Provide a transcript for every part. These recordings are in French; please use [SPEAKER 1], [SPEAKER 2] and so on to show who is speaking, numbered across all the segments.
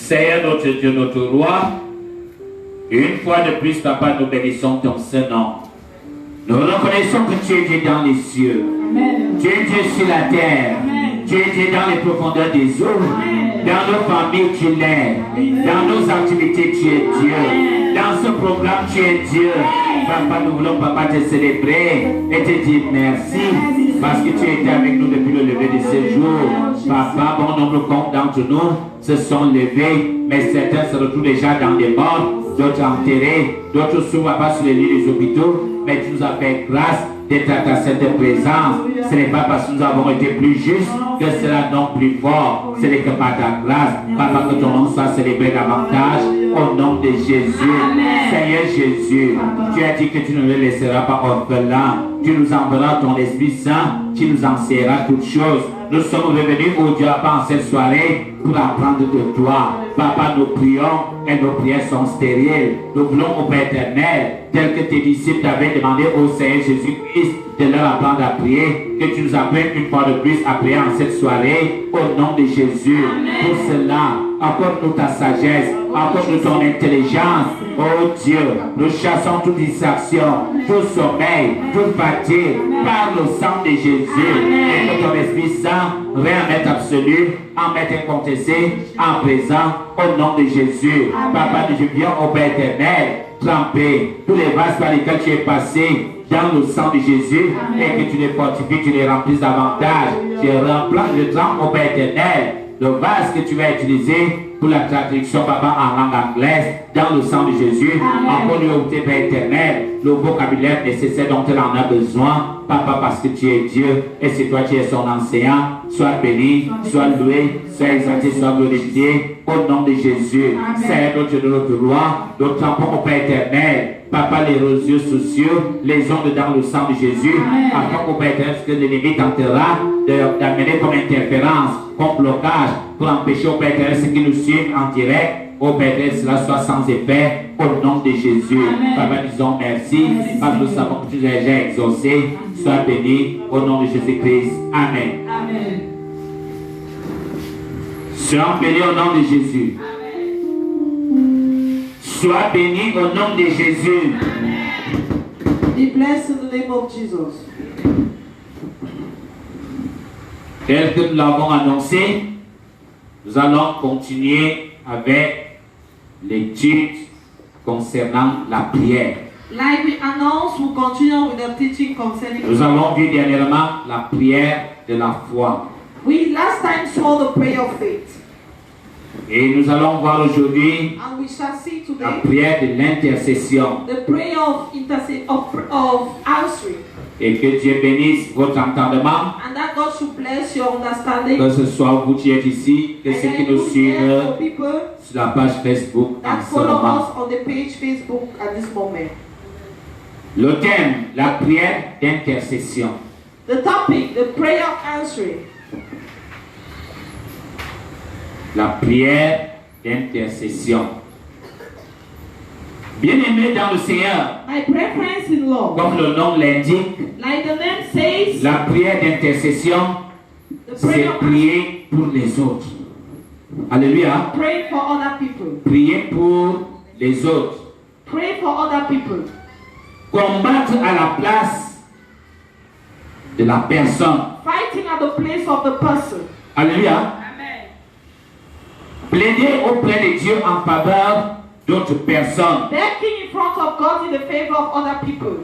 [SPEAKER 1] Seigneur notre Dieu, notre roi, une fois de plus, Papa, nous bénissons ton Saint-Nom. Nous reconnaissons que tu es Dieu dans les cieux. Amen. Tu es Dieu sur la terre. Amen. Tu es Dieu dans les profondeurs des eaux. Amen. Dans nos familles, tu l'es. Dans nos activités, tu es Dieu. Amen. Dans ce programme, tu es Dieu. Papa, nous voulons, Papa, te célébrer et te dire merci. Parce que tu étais avec nous depuis le lever de ce jour. Papa, bon nombre d'entre nous se sont levés, mais certains se retrouvent déjà dans des morts, d'autres enterrés, d'autres sont pas sur les lits des hôpitaux. Mais tu nous as fait grâce d'être à ta sainte présence. Ce n'est pas parce que nous avons été plus justes que cela non plus fort. Ce n'est que par ta grâce. Papa, que ton nom soit célébré davantage au nom de Jésus. Amen. Seigneur Jésus, tu as dit que tu ne le laisseras pas orphelins. Tu nous enverras ton Esprit Saint, tu nous enseigneras toutes choses. Nous sommes revenus au Dieu en cette soirée pour apprendre de toi. Papa, nous prions et nos prières sont stériles. Nous voulons au Père éternel, tel que tes disciples t'avaient demandé au Seigneur Jésus-Christ de leur apprendre à prier, que tu nous apprennes une fois de plus à prier en cette soirée au nom de Jésus. Amen. Pour cela, accorde-nous ta sagesse, accorde-nous ton intelligence. Oh Dieu, nous chassons toute distraction, tout sommeil, toute fatigue, par le sang de Jésus. Et que ton Esprit Saint, rien maître absolu, en maître incontesté, en présent, au nom de Jésus. Papa, je viens au Père éternel, tremper tous les vases par lesquels tu es passé dans le sang de Jésus. Amen. Et que tu les fortifies, tu les remplisses davantage. Je trempe au Père éternel le vase que tu vas utiliser pour la traduction, papa, en langue anglaise, dans le sang de Jésus. Encore lui ôter, Père éternel, le vocabulaire nécessaire dont elle en a besoin, papa, parce que tu es Dieu et c'est toi qui es son enseignant. Sois béni, sois loué, sois exalté, sois glorifié au nom de Jésus. Seigneur, notre Dieu de notre roi, nous trempons au Père éternel, papa, les rosiers sociaux, les ondes dans le sang de Jésus, afin qu'au Père éternel, ce que l'ennemi tentera d'amener comme interférence, comme blocage, pour empêcher au Père éternel ce qui nous suit en direct, au Père éternel, cela soit sans effet, au nom de Jésus. Amen. Papa, disons merci, parce que nous savons que tu as déjà exaucé. Sois béni au nom de Jésus-Christ. Amen. Amen. Sois béni au nom de Jésus. Amen. Sois béni au nom de Jésus.
[SPEAKER 2] Amen. Be blessed in the name of Jesus.
[SPEAKER 1] Tel que nous l'avons annoncé, nous allons continuer avec l'étude concernant la prière.
[SPEAKER 2] Like we announced, we'll continue with the teaching concerning.
[SPEAKER 1] Nous avons vu dernièrement la prière de la foi.
[SPEAKER 2] We last time saw the prayer of faith.
[SPEAKER 1] Et nous allons voir aujourd'hui
[SPEAKER 2] And we shall see today
[SPEAKER 1] la prière de l'intercession.
[SPEAKER 2] the prayer of answering.
[SPEAKER 1] Et que Dieu bénisse votre entendement.
[SPEAKER 2] And that God should bless your understanding.
[SPEAKER 1] Que ce soit vous qui êtes ici, que ceux qui nous suivent sur la page Facebook en
[SPEAKER 2] that
[SPEAKER 1] ce
[SPEAKER 2] follow
[SPEAKER 1] moment.
[SPEAKER 2] us on the page Facebook at this moment.
[SPEAKER 1] Le thème, la prière d'intercession.
[SPEAKER 2] The topic, the prayer of answering.
[SPEAKER 1] La prière d'intercession. Bien-aimé dans le Seigneur,
[SPEAKER 2] My preference in love.
[SPEAKER 1] comme le nom l'indique,
[SPEAKER 2] Like the name says,
[SPEAKER 1] la prière d'intercession, c'est prier pour les autres. Alléluia.
[SPEAKER 2] Pray for other people.
[SPEAKER 1] Prier pour les autres.
[SPEAKER 2] Pray for other people.
[SPEAKER 1] Combattre à la place de la personne.
[SPEAKER 2] Fighting at the place of the person.
[SPEAKER 1] Alléluia. Plaider auprès de Dieu en faveur d'autres personnes.
[SPEAKER 2] Begging in front of God in the favor of other people.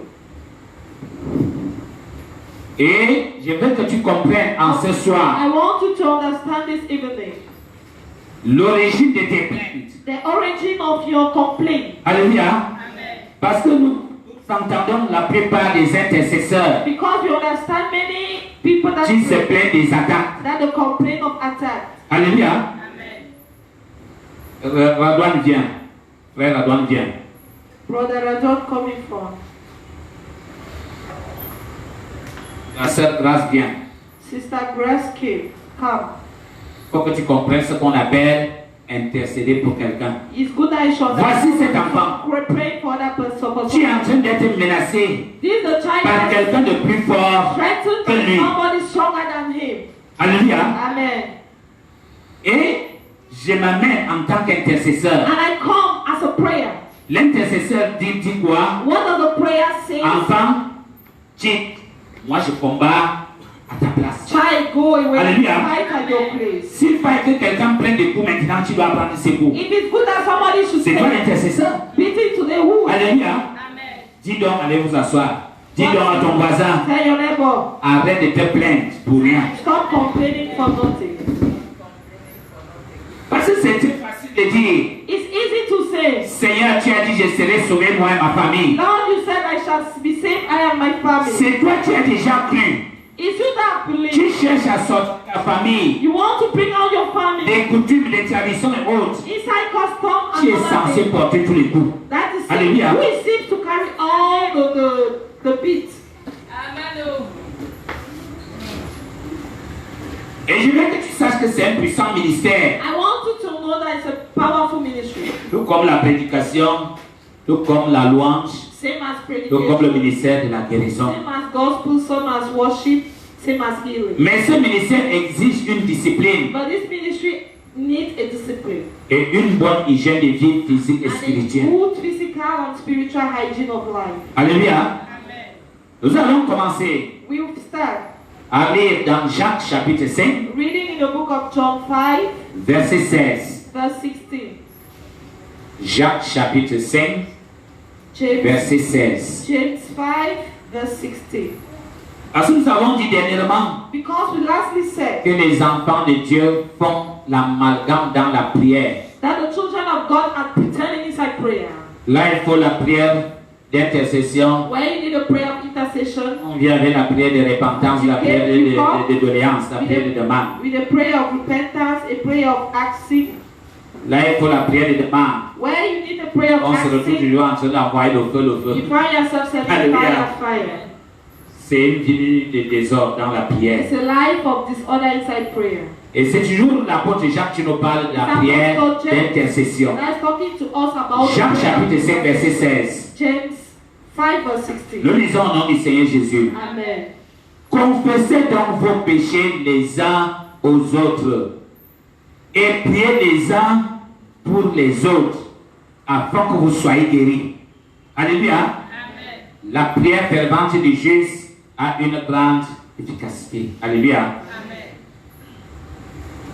[SPEAKER 1] Et je veux que tu comprennes en ce soir
[SPEAKER 2] I want you to understand this evening
[SPEAKER 1] l'origine de tes plaintes.
[SPEAKER 2] the origin of your complaint.
[SPEAKER 1] Alléluia. Parce que nous entendons la plupart des intercesseurs
[SPEAKER 2] Because we understand many people that
[SPEAKER 1] qui se plaignent des attaques.
[SPEAKER 2] that the complaint of attack.
[SPEAKER 1] Alléluia. Radouane vient. Frère Radouane vient.
[SPEAKER 2] Brother Radon coming from.
[SPEAKER 1] La sœur Grâce vient.
[SPEAKER 2] Sister Grace came. Come.
[SPEAKER 1] Il faut que tu comprennes ce qu'on appelle intercéder pour quelqu'un.
[SPEAKER 2] It's good that you should
[SPEAKER 1] Voici cet enfant.
[SPEAKER 2] we're praying for that person.
[SPEAKER 1] Tu es en train d'être menacé
[SPEAKER 2] This is the child
[SPEAKER 1] par
[SPEAKER 2] that
[SPEAKER 1] quelqu'un de plus fort
[SPEAKER 2] threatened
[SPEAKER 1] que
[SPEAKER 2] by
[SPEAKER 1] lui.
[SPEAKER 2] somebody stronger than him.
[SPEAKER 1] Alléluia.
[SPEAKER 2] Amen.
[SPEAKER 1] Et je m'amène en tant qu'intercesseur.
[SPEAKER 2] And I come as a prayer.
[SPEAKER 1] L'intercesseur dit quoi?
[SPEAKER 2] What does the prayer say?
[SPEAKER 1] Enfant, chic, moi je combats à ta place.
[SPEAKER 2] Child, go away.
[SPEAKER 1] Alléluia.
[SPEAKER 2] Fight at your place.
[SPEAKER 1] S'il fallait que quelqu'un prenne des coups maintenant, tu dois prendre ses coups.
[SPEAKER 2] If it's good that somebody should
[SPEAKER 1] C'est toi
[SPEAKER 2] say,
[SPEAKER 1] l'intercesseur.
[SPEAKER 2] beating to the who?
[SPEAKER 1] Alléluia.
[SPEAKER 2] Amen.
[SPEAKER 1] Dis donc, allez vous asseoir. Dis donc à ton voisin,
[SPEAKER 2] Tell your neighbor,
[SPEAKER 1] arrête de te plaindre pour rien.
[SPEAKER 2] stop complaining for nothing.
[SPEAKER 1] Parce que c'est très facile de dire,
[SPEAKER 2] It's easy to say,
[SPEAKER 1] Seigneur, tu as dit, je serai sauvé, moi et ma famille.
[SPEAKER 2] Lord, you said I shall be saved, I and my family.
[SPEAKER 1] C'est toi qui as déjà cru.
[SPEAKER 2] It's you that believe.
[SPEAKER 1] Tu cherches à sortir ta famille
[SPEAKER 2] You want to bring out your family.
[SPEAKER 1] des coutumes, des traditions et autres.
[SPEAKER 2] Inside custom
[SPEAKER 1] Tu es
[SPEAKER 2] and other
[SPEAKER 1] censé
[SPEAKER 2] things.
[SPEAKER 1] porter tous les coups.
[SPEAKER 2] That is
[SPEAKER 1] Alléluia.
[SPEAKER 2] who is safe to carry all the beats.
[SPEAKER 3] Amen.
[SPEAKER 1] Et je veux que tu saches que c'est un puissant ministère.
[SPEAKER 2] I want you to know that it's a powerful ministry.
[SPEAKER 1] Tout comme la prédication, tout comme la louange,
[SPEAKER 2] Same as
[SPEAKER 1] tout comme le
[SPEAKER 2] predication,
[SPEAKER 1] ministère de la guérison.
[SPEAKER 2] same as gospel, same as worship, same as healing.
[SPEAKER 1] Mais ce ministère exige une discipline.
[SPEAKER 2] But this ministry needs a discipline.
[SPEAKER 1] Et une bonne hygiène de vie physique et
[SPEAKER 2] And a
[SPEAKER 1] spirituelle.
[SPEAKER 2] good physical and spiritual hygiene of life.
[SPEAKER 1] Alléluia. Nous allons commencer
[SPEAKER 2] We will start
[SPEAKER 1] à lire dans Jacques chapitre 5,
[SPEAKER 2] reading in the book of John 5,
[SPEAKER 1] verset 16.
[SPEAKER 2] verse 16.
[SPEAKER 1] Jacques chapitre 5,
[SPEAKER 2] James,
[SPEAKER 1] verset 16.
[SPEAKER 2] James 5, verse 16.
[SPEAKER 1] Parce que nous avons dit dernièrement
[SPEAKER 2] Because we lastly said
[SPEAKER 1] que les enfants de Dieu font l'amalgame dans la prière.
[SPEAKER 2] that the children of God are pretending inside prayer.
[SPEAKER 1] Là, il faut la prière d'intercession.
[SPEAKER 2] Where you need a prayer of intercession,
[SPEAKER 1] On vient avec la prière de repentance, la prière de doléance, la prière de demande.
[SPEAKER 2] with a prayer of repentance, a prayer of asking.
[SPEAKER 1] Là, il faut la prière de demande.
[SPEAKER 2] Where you need a prayer of
[SPEAKER 1] On se retrouve
[SPEAKER 2] asking,
[SPEAKER 1] toujours en train d'envoyer le feu, le feu.
[SPEAKER 2] you find yourself setting
[SPEAKER 1] Hallelujah.
[SPEAKER 2] fire.
[SPEAKER 1] C'est une vie de désordre dans la prière.
[SPEAKER 2] It's a life of disorder inside prayer.
[SPEAKER 1] Et c'est toujours l'apôtre Jacques qui nous parle de la prière d'intercession.
[SPEAKER 2] That's talking to us about
[SPEAKER 1] Jacques
[SPEAKER 2] the prayer
[SPEAKER 1] chapitre
[SPEAKER 2] of
[SPEAKER 1] 5, verset 16.
[SPEAKER 2] James 5, verse 16.
[SPEAKER 1] Nous lisons au nom du Seigneur Jésus.
[SPEAKER 2] Amen.
[SPEAKER 1] Confessez donc vos péchés les uns aux autres et priez les uns pour les autres afin que vous soyez guéris. Alléluia.
[SPEAKER 2] Amen.
[SPEAKER 1] La prière fervente du juste a une grande efficacité. Alléluia.
[SPEAKER 2] Amen.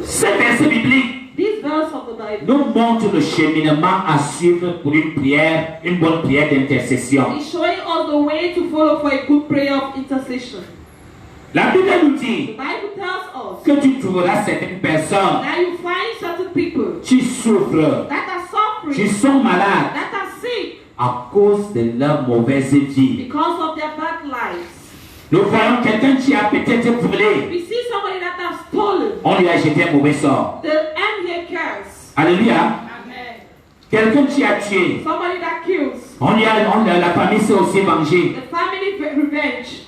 [SPEAKER 1] Ce verset biblique
[SPEAKER 2] This verse of the Bible
[SPEAKER 1] nous montre le cheminement à suivre pour une prière, une bonne prière d'intercession.
[SPEAKER 2] is showing us the way to follow for a good prayer of intercession.
[SPEAKER 1] La Bible nous
[SPEAKER 2] The
[SPEAKER 1] dit
[SPEAKER 2] Bible tells us
[SPEAKER 1] que tu trouveras certaines personnes
[SPEAKER 2] that you find certain people
[SPEAKER 1] qui souffrent,
[SPEAKER 2] that are
[SPEAKER 1] qui
[SPEAKER 2] suffering,
[SPEAKER 1] sont malades
[SPEAKER 2] that are sick
[SPEAKER 1] à cause de leur mauvaise vie.
[SPEAKER 2] because of their bad lives.
[SPEAKER 1] Nous voyons quelqu'un qui a peut-être volé.
[SPEAKER 2] We see somebody that has stolen.
[SPEAKER 1] On lui a jeté un mauvais sort.
[SPEAKER 2] The end here curse.
[SPEAKER 1] Alléluia.
[SPEAKER 2] Amen.
[SPEAKER 1] Quelqu'un qui a tué.
[SPEAKER 2] Somebody that kills.
[SPEAKER 1] La famille s'est aussi vengée.
[SPEAKER 2] The family revenge.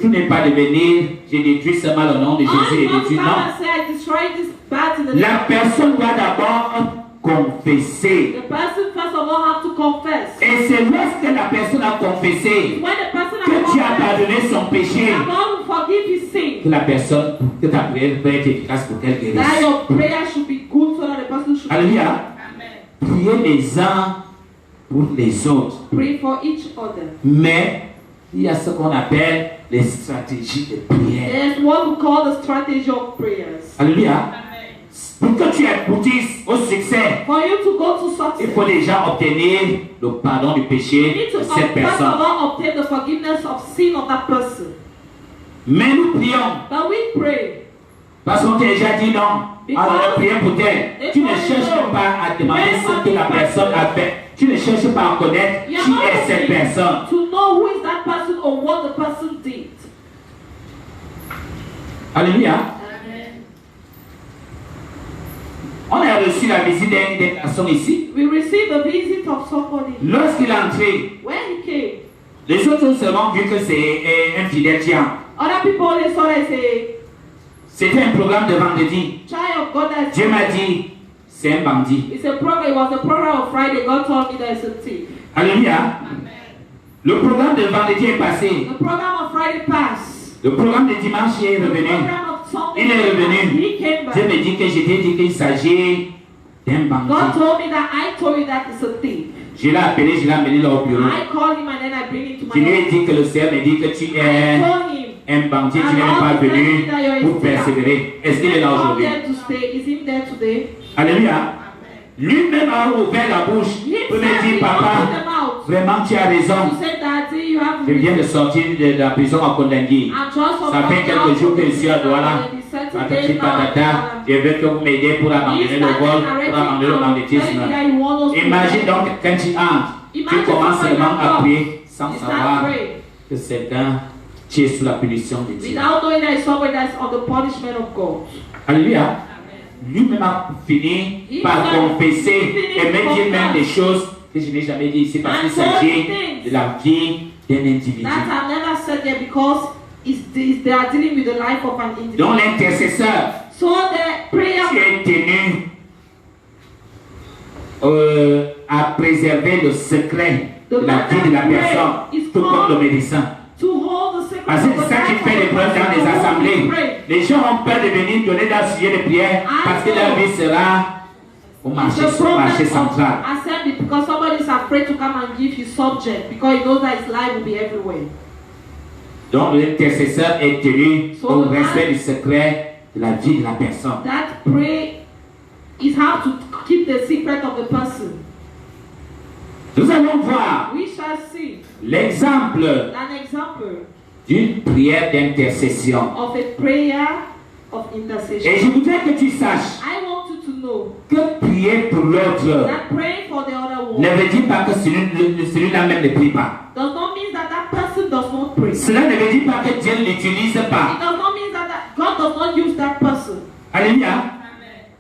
[SPEAKER 1] Tout n'est pas de venir, je détruis seulement le nom de Jésus et
[SPEAKER 2] All
[SPEAKER 1] détruis.
[SPEAKER 2] God
[SPEAKER 1] Non.
[SPEAKER 2] say I destroy this bad in the
[SPEAKER 1] La
[SPEAKER 2] name.
[SPEAKER 1] personne doit d'abord confesser.
[SPEAKER 2] The person first of all have to confess.
[SPEAKER 1] Et c'est lorsque la personne a confessé
[SPEAKER 2] When the person has
[SPEAKER 1] que tu as
[SPEAKER 2] confessed,
[SPEAKER 1] pardonné son péché,
[SPEAKER 2] the God will forgive his sin.
[SPEAKER 1] que la personne, que ta prière peut être efficace pour qu'elle guérisse.
[SPEAKER 2] That your prayer should be good so that the person should
[SPEAKER 1] Alléluia.
[SPEAKER 2] Amen.
[SPEAKER 1] Priez les uns pour les autres.
[SPEAKER 2] Pray for each other.
[SPEAKER 1] Mais il y a ce qu'on appelle les stratégies de prière.
[SPEAKER 2] There's what we call the strategy of prayers.
[SPEAKER 1] Alléluia.
[SPEAKER 2] Amen.
[SPEAKER 1] Pour que tu aboutisses au succès,
[SPEAKER 2] For you to go to
[SPEAKER 1] il
[SPEAKER 2] success,
[SPEAKER 1] faut déjà obtenir le pardon du
[SPEAKER 2] you
[SPEAKER 1] péché
[SPEAKER 2] need to
[SPEAKER 1] de cette
[SPEAKER 2] first of
[SPEAKER 1] personne.
[SPEAKER 2] all obtain the forgiveness of sin of that person.
[SPEAKER 1] Mais nous prions
[SPEAKER 2] But we pray.
[SPEAKER 1] parce qu'on t'a déjà dit non. Alors priez pour elle. Tu ne cherches pas à demander ce que la personne a fait. Tu ne cherches pas à connaître
[SPEAKER 2] You're
[SPEAKER 1] qui
[SPEAKER 2] not
[SPEAKER 1] est cette
[SPEAKER 2] looking
[SPEAKER 1] personne.
[SPEAKER 2] to know who is that person or what the person did.
[SPEAKER 1] Alléluia.
[SPEAKER 2] Amen.
[SPEAKER 1] On a reçu la visite d'une personne ici.
[SPEAKER 2] We received a visit of somebody.
[SPEAKER 1] Lorsqu'il est entré,
[SPEAKER 2] When he came,
[SPEAKER 1] les autres ont seulement vu que c'est un fidèle diable.
[SPEAKER 2] other people they saw that say,
[SPEAKER 1] C'était un programme de vendredi.
[SPEAKER 2] child of God that
[SPEAKER 1] Dieu m'a dit, c'est un bandit.
[SPEAKER 2] it's a program. It was a program of Friday. God told me that it's a thief.
[SPEAKER 1] Alléluia.
[SPEAKER 2] Amen.
[SPEAKER 1] Le programme de vendredi est passé.
[SPEAKER 2] The program of Friday passed.
[SPEAKER 1] Le programme de dimanche est
[SPEAKER 2] The
[SPEAKER 1] revenu.
[SPEAKER 2] program of Sunday.
[SPEAKER 1] Il est revenu.
[SPEAKER 2] He came
[SPEAKER 1] Dieu
[SPEAKER 2] back.
[SPEAKER 1] me dit que je t'ai dit qu'il s'agit d'un
[SPEAKER 2] God
[SPEAKER 1] bandit.
[SPEAKER 2] told me that I told you that it's a thief.
[SPEAKER 1] Je l'ai appelé, je l'ai amené là au bureau.
[SPEAKER 2] I called him and then I bring him to
[SPEAKER 1] Je
[SPEAKER 2] my
[SPEAKER 1] lui ai
[SPEAKER 2] office.
[SPEAKER 1] dit que le Seigneur me dit que tu
[SPEAKER 2] I
[SPEAKER 1] es
[SPEAKER 2] told him.
[SPEAKER 1] un bandit, tu n'es pas venu pour persévérer. Est-ce qu'il est là
[SPEAKER 2] Come
[SPEAKER 1] aujourd'hui?
[SPEAKER 2] there to stay. Is he there today?
[SPEAKER 1] Alléluia. Lui-même a ouvert la bouche pour me dire, papa, vraiment tu as raison.
[SPEAKER 2] You said, Daddy, you have
[SPEAKER 1] Je viens de sortir de la prison à Kondangui.
[SPEAKER 2] I'm just
[SPEAKER 1] Ça fait quelques jours que je suis à Douala. Patati patata. Je veux que vous m'aidiez pour abandonner le vol, pour abandonner le banditisme. Imagine donc quand tu entres, tu commences seulement à prier sans savoir que c'est quelqu'un qui est sous la punition de Dieu.
[SPEAKER 2] Without knowing that it's somebody that's on the punishment of God.
[SPEAKER 1] Alléluia. Lui-même a fini par confesser et me dire même des choses que je n'ai jamais dit ici parce qu'il s'agit de la vie d'un individu.
[SPEAKER 2] That I've never said there because they are dealing with the life of an individual.
[SPEAKER 1] Donc l'intercesseur
[SPEAKER 2] So the prayer
[SPEAKER 1] qui est tenu à préserver le secret de la vie de la personne, tout comme le médecin.
[SPEAKER 2] to hold the
[SPEAKER 1] Parce que c'est ça qui fait les problèmes dans les assemblées. Les gens ont peur de venir donner leur sujet de prière parce que leur vie sera au marché central.
[SPEAKER 2] Assembly because somebody is afraid to come and give his subject because he knows that his life will be everywhere.
[SPEAKER 1] Donc l'intercesseur est tenu au respect du secret de la vie de la personne.
[SPEAKER 2] That pray is how to keep the secret of the person.
[SPEAKER 1] Nous allons voir
[SPEAKER 2] We shall see
[SPEAKER 1] l'exemple
[SPEAKER 2] an example
[SPEAKER 1] d'une prière d'intercession.
[SPEAKER 2] of a prayer of intercession.
[SPEAKER 1] Et je voudrais que tu saches
[SPEAKER 2] I want you to know
[SPEAKER 1] que prier pour l'autre
[SPEAKER 2] that praying for the other
[SPEAKER 1] ne
[SPEAKER 2] one
[SPEAKER 1] veut dire pas que celui-là même ne prie pas.
[SPEAKER 2] does not mean that that person does not pray. It
[SPEAKER 1] Cela ne veut dire pas que Dieu ne l'utilise pas.
[SPEAKER 2] does not mean that God does not use that person.
[SPEAKER 1] Alléluia.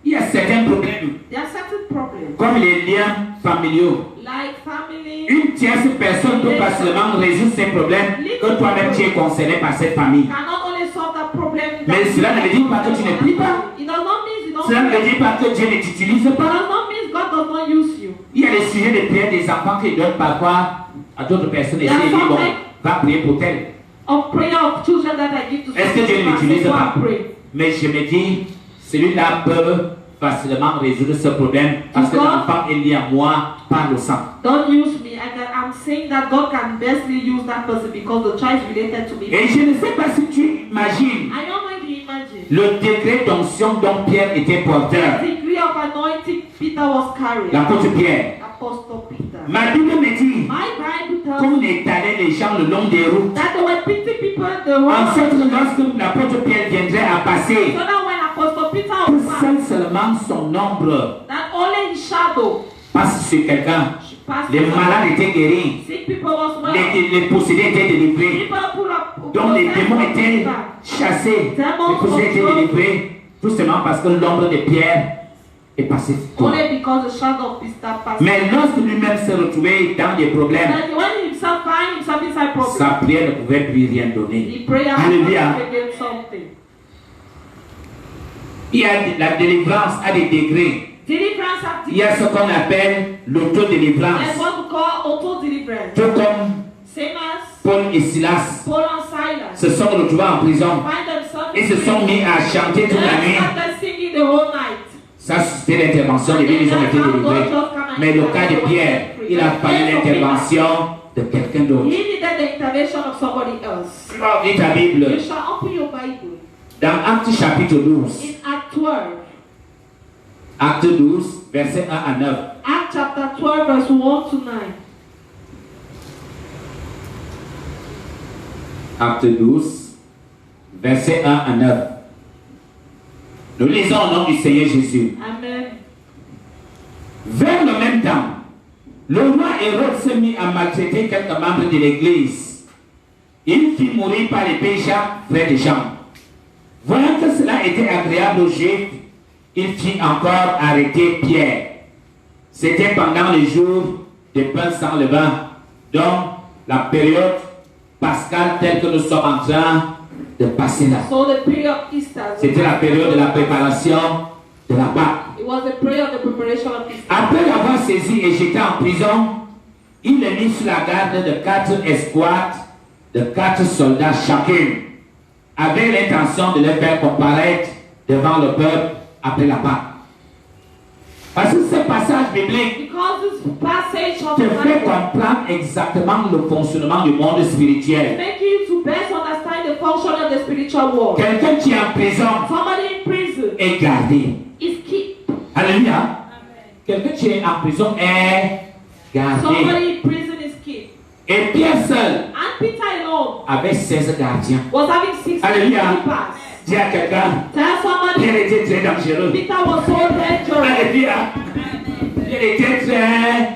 [SPEAKER 1] Il y a certains problèmes,
[SPEAKER 2] There are certain problems
[SPEAKER 1] comme les liens familiaux.
[SPEAKER 2] like family.
[SPEAKER 1] Une tierce personne peut pas seulement résoudre ces problèmes que toi-même tu es concerné par cette famille.
[SPEAKER 2] Cannot only solve that problem.
[SPEAKER 1] Mais cela ne veut dire pas que tu ne pries pas.
[SPEAKER 2] It does not mean you don't
[SPEAKER 1] Cela ne
[SPEAKER 2] pray.
[SPEAKER 1] veut dire pas que Dieu ne t'utilise
[SPEAKER 2] It
[SPEAKER 1] pas.
[SPEAKER 2] does not mean God does not use you.
[SPEAKER 1] Il y a les sujets de prière des enfants qui donnent parfois à d'autres personnes et disent bon, va prier pour tel.
[SPEAKER 2] Of prayer of children that I give to
[SPEAKER 1] Est-ce que Dieu ne
[SPEAKER 2] people and
[SPEAKER 1] l'utilise
[SPEAKER 2] say, go
[SPEAKER 1] pas?
[SPEAKER 2] and pray.
[SPEAKER 1] Mais je me dis, celui-là peut facilement résoudre ce problème parce que l'enfant est lié à moi par le sang.
[SPEAKER 2] Don't use me. I'm saying that God can bestly use that person because the child is related to me.
[SPEAKER 1] Et je ne sais pas si tu imagines
[SPEAKER 2] I don't know if you imagine.
[SPEAKER 1] le degré d'onction dont Pierre était porteur.
[SPEAKER 2] The degree of anointing Peter was carrying.
[SPEAKER 1] L'apôtre Pierre.
[SPEAKER 2] Apostle Peter.
[SPEAKER 1] Ma Bible me dit
[SPEAKER 2] My Bible tells
[SPEAKER 1] qu'on étalait les gens le long des routes.
[SPEAKER 2] that there were 50 people the
[SPEAKER 1] En
[SPEAKER 2] road.
[SPEAKER 1] fait, lorsque l'apôtre Pierre viendrait à passer,
[SPEAKER 2] So that when Apostle Peter
[SPEAKER 1] que
[SPEAKER 2] was passed,
[SPEAKER 1] seulement son ombre
[SPEAKER 2] that only his shadow
[SPEAKER 1] passe sur quelqu'un.
[SPEAKER 2] passed.
[SPEAKER 1] Les malades étaient guéris,
[SPEAKER 2] Sick people was well.
[SPEAKER 1] les possédés étaient délivrés,
[SPEAKER 2] People pull up.
[SPEAKER 1] donc les démons étaient chassés, les possédés étaient délivrés, tout simplement parce que l'ombre de Pierre est passée sur toi.
[SPEAKER 2] Only because the shadow of Peter passed.
[SPEAKER 1] Mais lorsque lui-même s'est retrouvé dans des problèmes,
[SPEAKER 2] And when he himself find himself inside problem,
[SPEAKER 1] sa prière ne pouvait plus rien donner.
[SPEAKER 2] he pray
[SPEAKER 1] Alléluia.
[SPEAKER 2] against something.
[SPEAKER 1] Il y a la délivrance à des degrés.
[SPEAKER 2] Deliverance at
[SPEAKER 1] Il y a ce qu'on appelle
[SPEAKER 2] There's
[SPEAKER 1] l'autodélivrance.
[SPEAKER 2] what we call auto-deliverance.
[SPEAKER 1] Tout comme
[SPEAKER 2] Same as
[SPEAKER 1] Paul et Silas
[SPEAKER 2] Paul and Silas.
[SPEAKER 1] se sont retrouvés en prison
[SPEAKER 2] Find themselves
[SPEAKER 1] et se sont mis à chanter toute la nuit.
[SPEAKER 2] started singing the whole night.
[SPEAKER 1] Ça, c'était l'intervention des villes, ils ont été délivrés. Mais le cas de Pierre, il a fallu l'intervention de quelqu'un
[SPEAKER 2] He
[SPEAKER 1] d'autre.
[SPEAKER 2] needed the intervention of somebody else.
[SPEAKER 1] Tu vas ouvrir ta Bible
[SPEAKER 2] You shall open your Bible
[SPEAKER 1] dans Actes chapitre 12.
[SPEAKER 2] in Act 12.
[SPEAKER 1] Acte 12, versets 1 à 9.
[SPEAKER 2] Act chapter 12 verse 1 to 9.
[SPEAKER 1] Acte 12, versets 1 à 9. Nous lisons au nom du Seigneur Jésus.
[SPEAKER 2] Amen.
[SPEAKER 1] Vers le même temps, le roi Hérode s'est mis à maltraiter quelques membres de l'église. Il fit mourir par les pécheurs, frères de Jean. Voyant que cela était agréable aux Juifs, il fit encore arrêter Pierre. C'était pendant le jour des pains sans levain, donc la période pascale telle que nous sommes en train de passer là.
[SPEAKER 2] So the period of Easter.
[SPEAKER 1] C'était la période de la préparation de la Pâque.
[SPEAKER 2] It was the prayer of the preparation of Easter.
[SPEAKER 1] Après l'avoir saisi et jeté en prison, il le mit sous la garde de 4 escouades, de 4 soldats chacune, avec l'intention de les faire comparaître devant le peuple après la Pâque. Parce que ce passage biblique
[SPEAKER 2] Because this passage of
[SPEAKER 1] te
[SPEAKER 2] the
[SPEAKER 1] fait
[SPEAKER 2] Bible
[SPEAKER 1] comprendre exactement le fonctionnement du monde spirituel.
[SPEAKER 2] make you to best understand the function of the spiritual world.
[SPEAKER 1] Quelqu'un qui est en prison
[SPEAKER 2] Somebody in prison
[SPEAKER 1] est gardé.
[SPEAKER 2] is kept.
[SPEAKER 1] Alléluia. Quelqu'un qui est en prison est gardé.
[SPEAKER 2] Somebody in prison is kept.
[SPEAKER 1] Et Pierre seul
[SPEAKER 2] And Peter alone
[SPEAKER 1] avait 16 gardiens.
[SPEAKER 2] was having 6
[SPEAKER 1] Alléluia.
[SPEAKER 2] keepers.
[SPEAKER 1] Dis à quelqu'un,
[SPEAKER 2] Tell somebody
[SPEAKER 1] Pierre était très dangereux.
[SPEAKER 2] Peter was so dangerous.
[SPEAKER 1] Alléluia. Pierre était très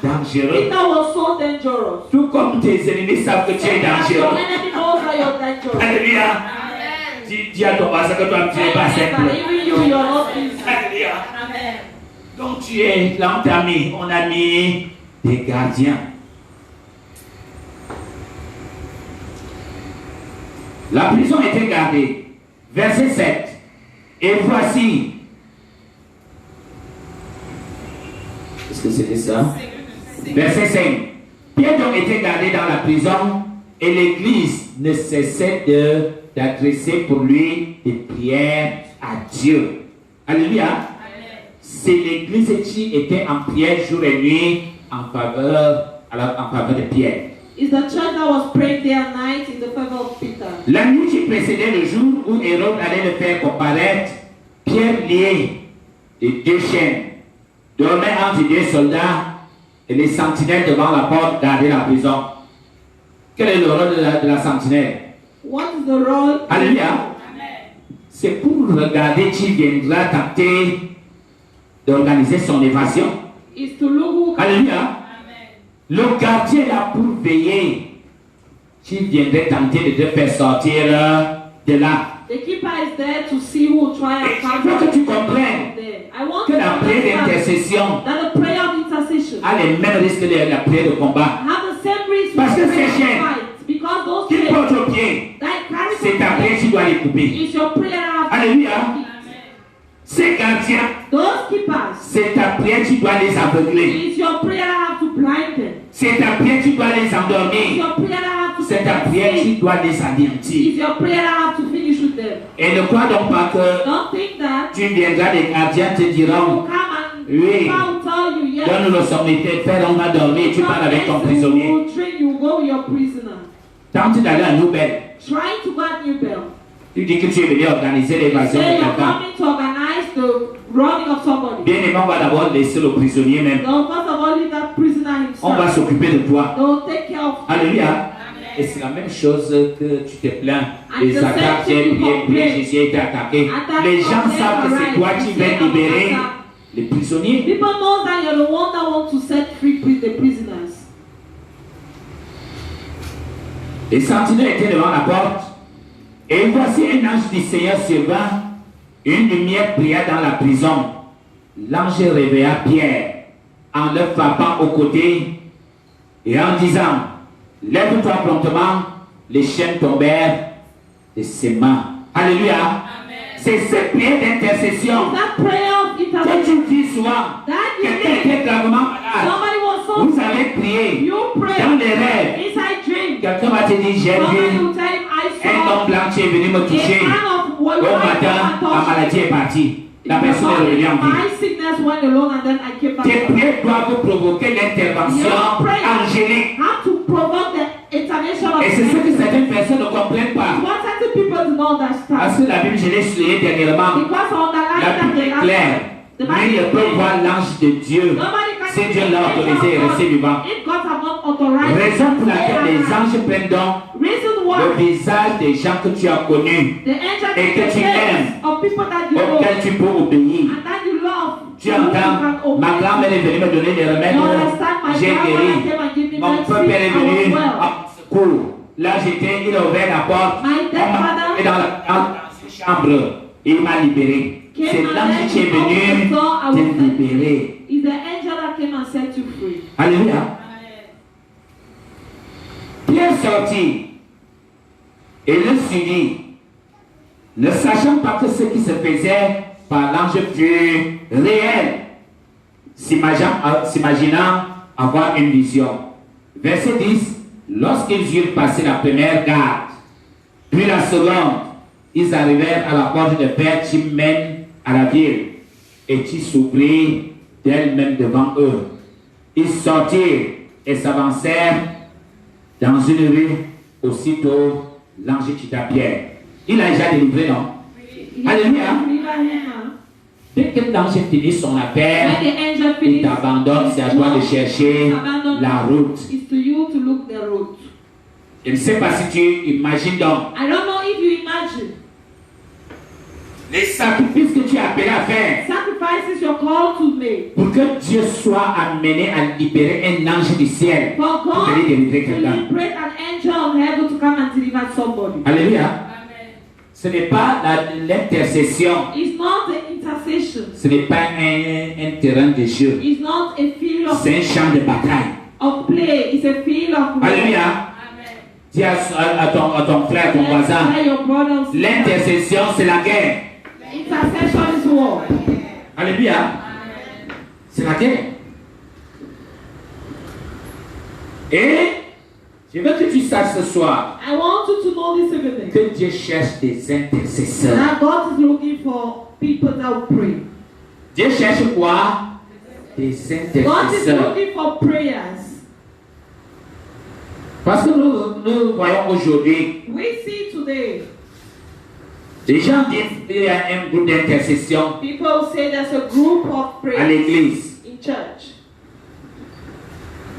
[SPEAKER 1] dangereux.
[SPEAKER 2] Peter was so dangerous.
[SPEAKER 1] Tout comme tes ennemis savent que tu es
[SPEAKER 2] As your
[SPEAKER 1] dangereux.
[SPEAKER 2] enemy knows that you're dangerous.
[SPEAKER 1] Alléluia. Dis à ton voisin que toi tu n'es pas
[SPEAKER 2] But
[SPEAKER 1] simple.
[SPEAKER 2] even you, you're not easy.
[SPEAKER 1] Alléluia. Donc tu es là, on t'a mis, on a mis des gardiens. La prison était gardée. Verset 7. Et voici. Est-ce que c'était ça? Verset 5. Pierre donc était gardé dans la prison Et l'église ne cessait d'adresser pour lui des prières à Dieu. Alléluia. C'est l'église qui était en prière jour et nuit en faveur de Pierre.
[SPEAKER 2] It's the church that was praying day and night in the favor of Peter.
[SPEAKER 1] La nuit qui précédait le jour où Hérode allait le faire comparaître, Pierre lié de 2 chaînes, dormait entre 2 soldats et les sentinelles devant la porte gardaient la prison. Quel est le rôle de la sentinelle?
[SPEAKER 2] What is the role?
[SPEAKER 1] Alléluia. C'est pour regarder qui viendra tenter d'organiser son évasion.
[SPEAKER 2] Is to look who.
[SPEAKER 1] Alléluia. Le gardien est là pour veiller qui viendrait tenter de te faire sortir de là.
[SPEAKER 2] The keeper is there to see who will try and
[SPEAKER 1] Il faut que tu comprennes
[SPEAKER 2] I want
[SPEAKER 1] que
[SPEAKER 2] to
[SPEAKER 1] la prière
[SPEAKER 2] understand
[SPEAKER 1] d'intercession
[SPEAKER 2] that the prayer of intercession
[SPEAKER 1] a les mêmes risques que la prière de combat.
[SPEAKER 2] have the same risk
[SPEAKER 1] Parce que
[SPEAKER 2] with prayer
[SPEAKER 1] ces chaînes
[SPEAKER 2] of fight, because those
[SPEAKER 1] qu'il
[SPEAKER 2] chains
[SPEAKER 1] porte au pied,
[SPEAKER 2] that carry
[SPEAKER 1] c'est ta prière qui doit les couper.
[SPEAKER 2] is your prayer of
[SPEAKER 1] Alléluia. Ces gardiens,
[SPEAKER 2] those keepers
[SPEAKER 1] c'est ta prière qui doit les aveugler.
[SPEAKER 2] is your prayer have to blind them.
[SPEAKER 1] C'est ta prière qui doit les
[SPEAKER 2] Is
[SPEAKER 1] endormir.
[SPEAKER 2] your prayer have to
[SPEAKER 1] C'est ta prière qui doit les anéantir.
[SPEAKER 2] is your prayer have to finish with them.
[SPEAKER 1] Et ne crois donc pas que
[SPEAKER 2] Don't think that
[SPEAKER 1] tu viendras, les gardiens te
[SPEAKER 2] you
[SPEAKER 1] diront,
[SPEAKER 2] come and
[SPEAKER 1] oui,
[SPEAKER 2] people will tell you yes.
[SPEAKER 1] donne-nous le somnitaire, fais on va dormir, tu parles avec ton prisonnier.
[SPEAKER 2] You train, you go with your prisoner.
[SPEAKER 1] Tente d'aller à Nouvelle.
[SPEAKER 2] Trying to go at New Bell.
[SPEAKER 1] Tu dis que tu es venu organiser l'évasion de
[SPEAKER 2] Say you're
[SPEAKER 1] quelqu'un.
[SPEAKER 2] coming to organize the running of somebody.
[SPEAKER 1] Bien aimé, on va d'abord laisser le prisonnier même.
[SPEAKER 2] No, first of all, leave that prisoner
[SPEAKER 1] On va
[SPEAKER 2] himself.
[SPEAKER 1] s'occuper de toi.
[SPEAKER 2] They'll take care of you.
[SPEAKER 1] Alléluia. Et c'est la même chose que tu te plains.
[SPEAKER 2] And
[SPEAKER 1] Les
[SPEAKER 2] the same
[SPEAKER 1] attaques,
[SPEAKER 2] thing
[SPEAKER 1] j'ai
[SPEAKER 2] you
[SPEAKER 1] prié,
[SPEAKER 2] complain.
[SPEAKER 1] Jésus a été attaqué.
[SPEAKER 2] Attack,
[SPEAKER 1] Les gens
[SPEAKER 2] complain,
[SPEAKER 1] savent que c'est
[SPEAKER 2] arise.
[SPEAKER 1] toi qui
[SPEAKER 2] You
[SPEAKER 1] vas
[SPEAKER 2] say,
[SPEAKER 1] libérer
[SPEAKER 2] attack.
[SPEAKER 1] les prisonniers.
[SPEAKER 2] People know that you're the one that wants to set free the prisoners.
[SPEAKER 1] Les sentinelles étaient devant la porte. Et voici un ange du Seigneur survint. Une lumière brilla dans la prison. L'ange réveilla Pierre en le frappant au côté et en disant, lève-toi promptement. Les chaînes tombèrent de ses mains. Alléluia. C'est cette prière d'intercession
[SPEAKER 2] That prayer of
[SPEAKER 1] que
[SPEAKER 2] intercession.
[SPEAKER 1] tu dis souvent.
[SPEAKER 2] That
[SPEAKER 1] Quelqu'un
[SPEAKER 2] you
[SPEAKER 1] était gravement malade.
[SPEAKER 2] somebody was so
[SPEAKER 1] Vous avez prié
[SPEAKER 2] you pray
[SPEAKER 1] dans les rêves.
[SPEAKER 2] inside dream.
[SPEAKER 1] Quelqu'un va te dire, j'ai
[SPEAKER 2] Somebody
[SPEAKER 1] vu
[SPEAKER 2] will tell him, I
[SPEAKER 1] un
[SPEAKER 2] saw
[SPEAKER 1] homme blanc qui est venu me toucher.
[SPEAKER 2] a man of
[SPEAKER 1] Au matin, la maladie est partie. La personne est revenue en vie.
[SPEAKER 2] my sickness went alone and then I came back.
[SPEAKER 1] Tes prières doivent provoquer l'intervention
[SPEAKER 2] Your prayer
[SPEAKER 1] angélique.
[SPEAKER 2] have to provoke the intervention of
[SPEAKER 1] Et c'est ce que
[SPEAKER 2] angels.
[SPEAKER 1] certaines personnes ne comprennent pas.
[SPEAKER 2] What certain people do not understand.
[SPEAKER 1] Parce que la Bible, je l'ai souligné dernièrement,
[SPEAKER 2] Because on the
[SPEAKER 1] la
[SPEAKER 2] line that
[SPEAKER 1] Bible
[SPEAKER 2] they
[SPEAKER 1] est claire.
[SPEAKER 2] the
[SPEAKER 1] Nul ne peut voir l'ange de Dieu.
[SPEAKER 2] Nobody can
[SPEAKER 1] Si Dieu l'a autorisé et resté vivant.
[SPEAKER 2] If God have not authorized
[SPEAKER 1] Raison pour laquelle les
[SPEAKER 2] it,
[SPEAKER 1] anges prennent donc
[SPEAKER 2] reason
[SPEAKER 1] le
[SPEAKER 2] why
[SPEAKER 1] visage des gens que tu as connus,
[SPEAKER 2] the angel
[SPEAKER 1] Et que
[SPEAKER 2] takes
[SPEAKER 1] tu
[SPEAKER 2] the
[SPEAKER 1] aimes.
[SPEAKER 2] place of people that you know
[SPEAKER 1] auxquels tu peux obéir.
[SPEAKER 2] and that you love.
[SPEAKER 1] Tu
[SPEAKER 2] who you
[SPEAKER 1] entends,
[SPEAKER 2] can obey.
[SPEAKER 1] ma grand-mère est venue me donner des remèdes.
[SPEAKER 2] You understand? My
[SPEAKER 1] J'ai
[SPEAKER 2] grandmother
[SPEAKER 1] guéri.
[SPEAKER 2] came and gave me
[SPEAKER 1] Mon
[SPEAKER 2] medicine,
[SPEAKER 1] père est
[SPEAKER 2] I was
[SPEAKER 1] venu
[SPEAKER 2] well.
[SPEAKER 1] en secours. Là, j'étais, il a ouvert la porte.
[SPEAKER 2] My
[SPEAKER 1] On
[SPEAKER 2] dead
[SPEAKER 1] m'a
[SPEAKER 2] father
[SPEAKER 1] mis dans cette chambre. Il m'a libéré.
[SPEAKER 2] came
[SPEAKER 1] C'est
[SPEAKER 2] and
[SPEAKER 1] l'ange
[SPEAKER 2] let
[SPEAKER 1] qui est
[SPEAKER 2] me open
[SPEAKER 1] venu
[SPEAKER 2] the door, I
[SPEAKER 1] te
[SPEAKER 2] was set free.
[SPEAKER 1] libérer.
[SPEAKER 2] It's the angel that came and set you free.
[SPEAKER 1] Alléluia. Pierre sortit et le suivit, ne sachant pas que ce qui se faisait par l'ange fut réel, s'imaginant avoir une vision. Verset 10. Lorsqu'ils eurent passé la première garde, puis la seconde, ils arrivèrent à la porte de fer qui mène à la ville et qui s'ouvrit d'elle-même devant eux. Ils sortirent et s'avancèrent dans une rue. Aussitôt, l'ange quitta Pierre. Il a déjà délivré, non? Alléluia. Dès que l'ange finit son affaire,
[SPEAKER 2] When the angel
[SPEAKER 1] il
[SPEAKER 2] finishes,
[SPEAKER 1] t'abandonne, c'est à toi de chercher la route.
[SPEAKER 2] it's to you to look the road.
[SPEAKER 1] Je ne sais pas si tu imagines donc
[SPEAKER 2] I don't know if you imagine
[SPEAKER 1] les sacrifices que tu es appelé à faire
[SPEAKER 2] sacrifices you're called to make
[SPEAKER 1] pour que Dieu soit amené à libérer un ange du ciel
[SPEAKER 2] for
[SPEAKER 1] pour
[SPEAKER 2] God
[SPEAKER 1] venir délivrer
[SPEAKER 2] to
[SPEAKER 1] quelqu'un.
[SPEAKER 2] liberate an angel of heaven to come and deliver somebody.
[SPEAKER 1] Alléluia. Ce n'est pas l'intercession,
[SPEAKER 2] It's not the intercession.
[SPEAKER 1] ce n'est pas un terrain de jeu,
[SPEAKER 2] It's not a field of
[SPEAKER 1] c'est un champ de bataille.
[SPEAKER 2] play. It's a field of war.
[SPEAKER 1] Alléluia. Dis à ton frère, ton voisin,
[SPEAKER 2] Tell your brothers.
[SPEAKER 1] l'intercession c'est la guerre.
[SPEAKER 2] Intercession is war.
[SPEAKER 1] Alléluia. C'est la guerre. Et Je veux que tu saches ce soir
[SPEAKER 2] I want you to know this evening
[SPEAKER 1] que Dieu cherche des intercesseurs.
[SPEAKER 2] that God is looking for people that will pray.
[SPEAKER 1] Dieu cherche quoi? Des
[SPEAKER 2] God is
[SPEAKER 1] intercesseurs.
[SPEAKER 2] looking for prayers.
[SPEAKER 1] Parce que nous voyons aujourd'hui,
[SPEAKER 2] We see today,
[SPEAKER 1] les gens disent qu'il y a un groupe d'intercession
[SPEAKER 2] people say there's a group of
[SPEAKER 1] à
[SPEAKER 2] prayers
[SPEAKER 1] l'église.
[SPEAKER 2] in church.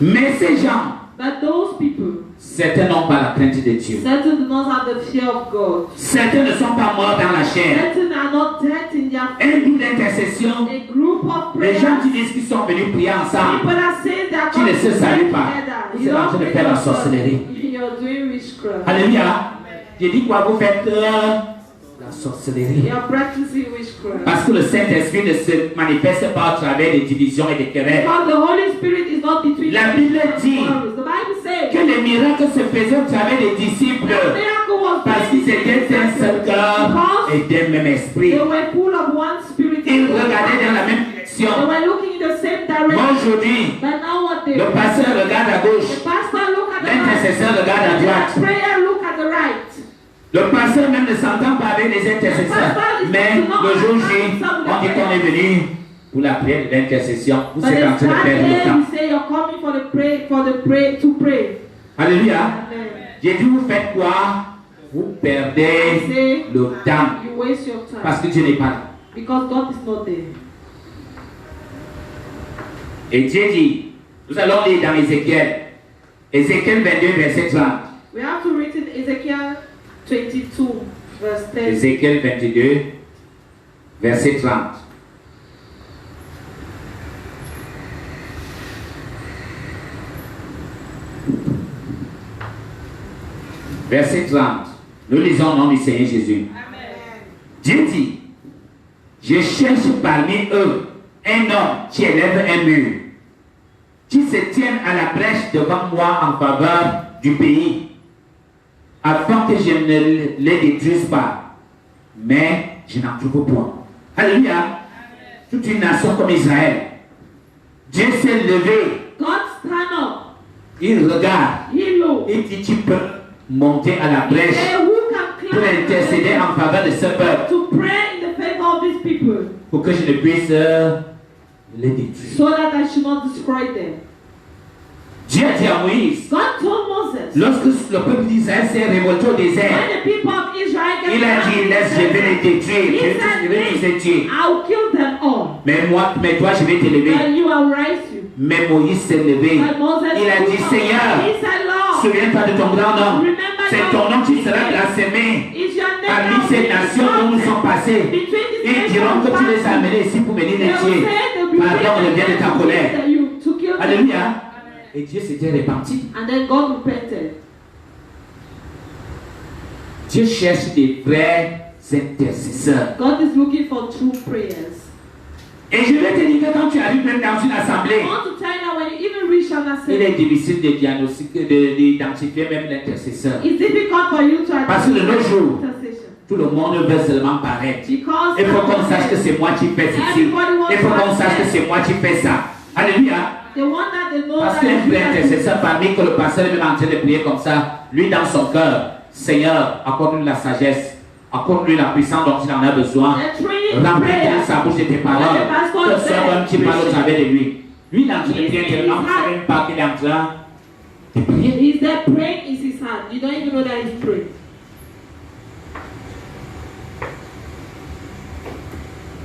[SPEAKER 1] Mais ces gens,
[SPEAKER 2] But those people,
[SPEAKER 1] certains n'ont pas la crainte de Dieu.
[SPEAKER 2] certain do not have the fear of God.
[SPEAKER 1] Certains ne sont pas morts dans la chair.
[SPEAKER 2] Certain are not dead in their
[SPEAKER 1] Un groupe d'intercession,
[SPEAKER 2] a group of
[SPEAKER 1] les
[SPEAKER 2] prayers.
[SPEAKER 1] gens qui disent qu'ils sont venus prier ensemble,
[SPEAKER 2] People that say that
[SPEAKER 1] qui
[SPEAKER 2] God
[SPEAKER 1] ne se
[SPEAKER 2] is
[SPEAKER 1] saluent
[SPEAKER 2] praying
[SPEAKER 1] pas.
[SPEAKER 2] together.
[SPEAKER 1] Vous
[SPEAKER 2] You
[SPEAKER 1] êtes en
[SPEAKER 2] don't
[SPEAKER 1] train de
[SPEAKER 2] pray
[SPEAKER 1] faire la
[SPEAKER 2] to God.
[SPEAKER 1] sorcellerie.
[SPEAKER 2] You're doing witchcraft.
[SPEAKER 1] Alléluia. J'ai dit quoi? Vous faites la sorcellerie.
[SPEAKER 2] You're practicing witchcraft.
[SPEAKER 1] Parce que le Saint-Esprit ne se manifeste pas au travers des divisions et des querelles.
[SPEAKER 2] Because the Holy Spirit is not between
[SPEAKER 1] La Bible dit
[SPEAKER 2] the Bible says
[SPEAKER 1] que les miracles se faisaient au travers des disciples.
[SPEAKER 2] the miracle was
[SPEAKER 1] Parce qu'ils étaient d'un seul cœur et d'un même esprit.
[SPEAKER 2] they were full of one spirit.
[SPEAKER 1] Ils regardaient dans la même
[SPEAKER 2] They
[SPEAKER 1] direction.
[SPEAKER 2] were looking in the same
[SPEAKER 1] Moi
[SPEAKER 2] direction.
[SPEAKER 1] aujourd'hui,
[SPEAKER 2] But now what they
[SPEAKER 1] le pasteur regarde à
[SPEAKER 2] the
[SPEAKER 1] gauche,
[SPEAKER 2] pastor look at the
[SPEAKER 1] l'intercesseur regarde à
[SPEAKER 2] right.
[SPEAKER 1] droite.
[SPEAKER 2] The prayer look at the right.
[SPEAKER 1] Le pasteur même ne s'entend pas avec les intercesseurs. Mais le jour J, on dit qu'on est venu pour la prière de l'intercession. Vous
[SPEAKER 2] But
[SPEAKER 1] êtes en train de
[SPEAKER 2] that
[SPEAKER 1] perdre le
[SPEAKER 2] day
[SPEAKER 1] temps.
[SPEAKER 2] you say you're coming for the pray to pray.
[SPEAKER 1] Alléluia.
[SPEAKER 2] Amen.
[SPEAKER 1] J'ai dit, vous faites quoi? Vous perdez le temps.
[SPEAKER 2] You waste your time
[SPEAKER 1] Parce que Dieu n'est pas là.
[SPEAKER 2] because God is not there.
[SPEAKER 1] Et Dieu dit, nous allons lire dans Ézéchiel. Ézéchiel 22, verset 30.
[SPEAKER 2] We have to read in Ezekiel 22, verse 10.
[SPEAKER 1] Ézéchiel 22, verset 30. Verset 30. Nous lisons au nom du Seigneur Jésus.
[SPEAKER 2] Amen.
[SPEAKER 1] Dieu dit, je cherche parmi eux un homme qui élève un mur, qui se tienne à la brèche devant moi en faveur du pays, afin que je ne les détruise pas. Mais je n'en trouve point. Alléluia. Toute une nation comme Israël. Dieu s'est levé.
[SPEAKER 2] God stand up.
[SPEAKER 1] Il regarde.
[SPEAKER 2] He look.
[SPEAKER 1] Il dit, tu peux monter à la
[SPEAKER 2] He
[SPEAKER 1] brèche
[SPEAKER 2] say, who can
[SPEAKER 1] pour intercéder
[SPEAKER 2] climb
[SPEAKER 1] en faveur de ce peuple,
[SPEAKER 2] to pray in the favor of these people
[SPEAKER 1] pour que je ne puisse les détruire.
[SPEAKER 2] so that I should not destroy them.
[SPEAKER 1] Dieu a dit à Moïse,
[SPEAKER 2] God told Moses,
[SPEAKER 1] lorsque le peuple d'Israël s'est révolté au désert,
[SPEAKER 2] when the people of Israel get
[SPEAKER 1] il a dit, laisse, je vais les détruire, je vais les tuer.
[SPEAKER 2] I'll kill them all.
[SPEAKER 1] Mais toi, je vais t'élever.
[SPEAKER 2] And you will rise you.
[SPEAKER 1] Mais Moïse s'est levé.
[SPEAKER 2] But Moses
[SPEAKER 1] Il a dit, Seigneur,
[SPEAKER 2] he said, Lord,
[SPEAKER 1] souviens-toi de ton grand nom.
[SPEAKER 2] remember
[SPEAKER 1] C'est ton nom qui sera blasphémé
[SPEAKER 2] is your name
[SPEAKER 1] parmi
[SPEAKER 2] now
[SPEAKER 1] ces nations dont nous sommes passés.
[SPEAKER 2] between these
[SPEAKER 1] Ils diront que tu les as amenés ici pour venir les tuer. Pardon, on vient de ta colère.
[SPEAKER 2] to kill them.
[SPEAKER 1] Alléluia. Et Dieu s'était repenti.
[SPEAKER 2] And then God repented.
[SPEAKER 1] Dieu cherche des vrais intercesseurs.
[SPEAKER 2] God is looking for true prayers.
[SPEAKER 1] Et je vais te dire que quand tu arrives même dans une
[SPEAKER 2] I
[SPEAKER 1] assemblée,
[SPEAKER 2] want to tell you that when you even reach an
[SPEAKER 1] il est
[SPEAKER 2] assembly,
[SPEAKER 1] difficile de diagnostiquer, d'identifier même l'intercesseur.
[SPEAKER 2] it's difficult for you to
[SPEAKER 1] Parce que de nos jours,
[SPEAKER 2] intercession.
[SPEAKER 1] tout le monde veut seulement paraître.
[SPEAKER 2] Because
[SPEAKER 1] Il faut qu'on sache que c'est moi qui fais ceci. Il faut qu'on sache que c'est moi qui fais ça. Alléluia.
[SPEAKER 2] they want that they know
[SPEAKER 1] Parce
[SPEAKER 2] that
[SPEAKER 1] qu'un
[SPEAKER 2] you
[SPEAKER 1] vrai
[SPEAKER 2] are-
[SPEAKER 1] intercesseur, parmi que le pasteur est même en train de prier comme ça, lui dans son cœur, Seigneur, accorde-lui la sagesse, accorde-lui la puissance dont il en a besoin.
[SPEAKER 2] they're training
[SPEAKER 1] Remplis
[SPEAKER 2] prayer.
[SPEAKER 1] sa bouche de tes paroles. Que ce soit homme qui parle au travers de lui. Lui, il est en train de prier tellement, vous ne savez même pas qu'il est en train de prier.
[SPEAKER 2] He's there praying is his hand. You don't even know that he's praying.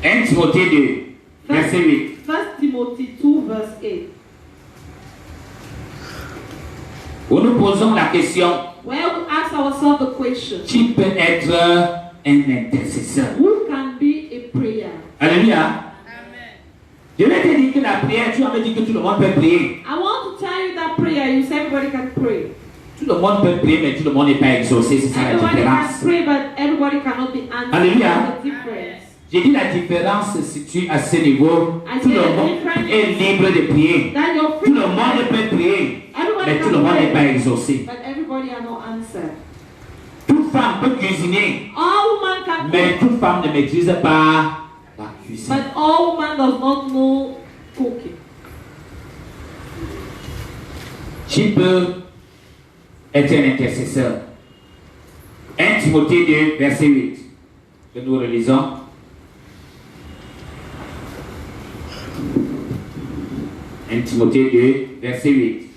[SPEAKER 1] 1 Timothée 2, verset 8.
[SPEAKER 2] 1 Timothy 2 verse 8.
[SPEAKER 1] Où nous posons la question,
[SPEAKER 2] Where we ask ourselves the question,
[SPEAKER 1] qui peut être un intercesseur?
[SPEAKER 2] who can be a prayer?
[SPEAKER 1] Alléluia. Je vais te dire que la prière, tu vas me dire que tout le monde peut prier.
[SPEAKER 2] I want to tell you that prayer, you say everybody can pray.
[SPEAKER 1] Tout le monde peut prier, mais tout le monde n'est pas exaucé, c'est ça la
[SPEAKER 2] Everybody
[SPEAKER 1] différence.
[SPEAKER 2] can pray, but everybody cannot be answered.
[SPEAKER 1] Alléluia.
[SPEAKER 2] There's a difference.
[SPEAKER 1] J'ai dit la différence se situe à ce niveau. Tout le monde est libre de prier.
[SPEAKER 2] That you're
[SPEAKER 1] Tout
[SPEAKER 2] free.
[SPEAKER 1] le monde peut prier,
[SPEAKER 2] Everybody
[SPEAKER 1] mais tout le
[SPEAKER 2] can
[SPEAKER 1] monde n'est pas
[SPEAKER 2] pray,
[SPEAKER 1] exaucé.
[SPEAKER 2] but everybody are not answered.
[SPEAKER 1] Toute femme peut cuisiner,
[SPEAKER 2] All women can
[SPEAKER 1] mais
[SPEAKER 2] cook,
[SPEAKER 1] toute femme ne maîtrise pas la cuisine.
[SPEAKER 2] but all women does not know cooking.
[SPEAKER 1] Qui peut était un intercesseur. 1 Timothée 2, verset 8. Que nous relisons. « 1 Timothée 2, verset 8.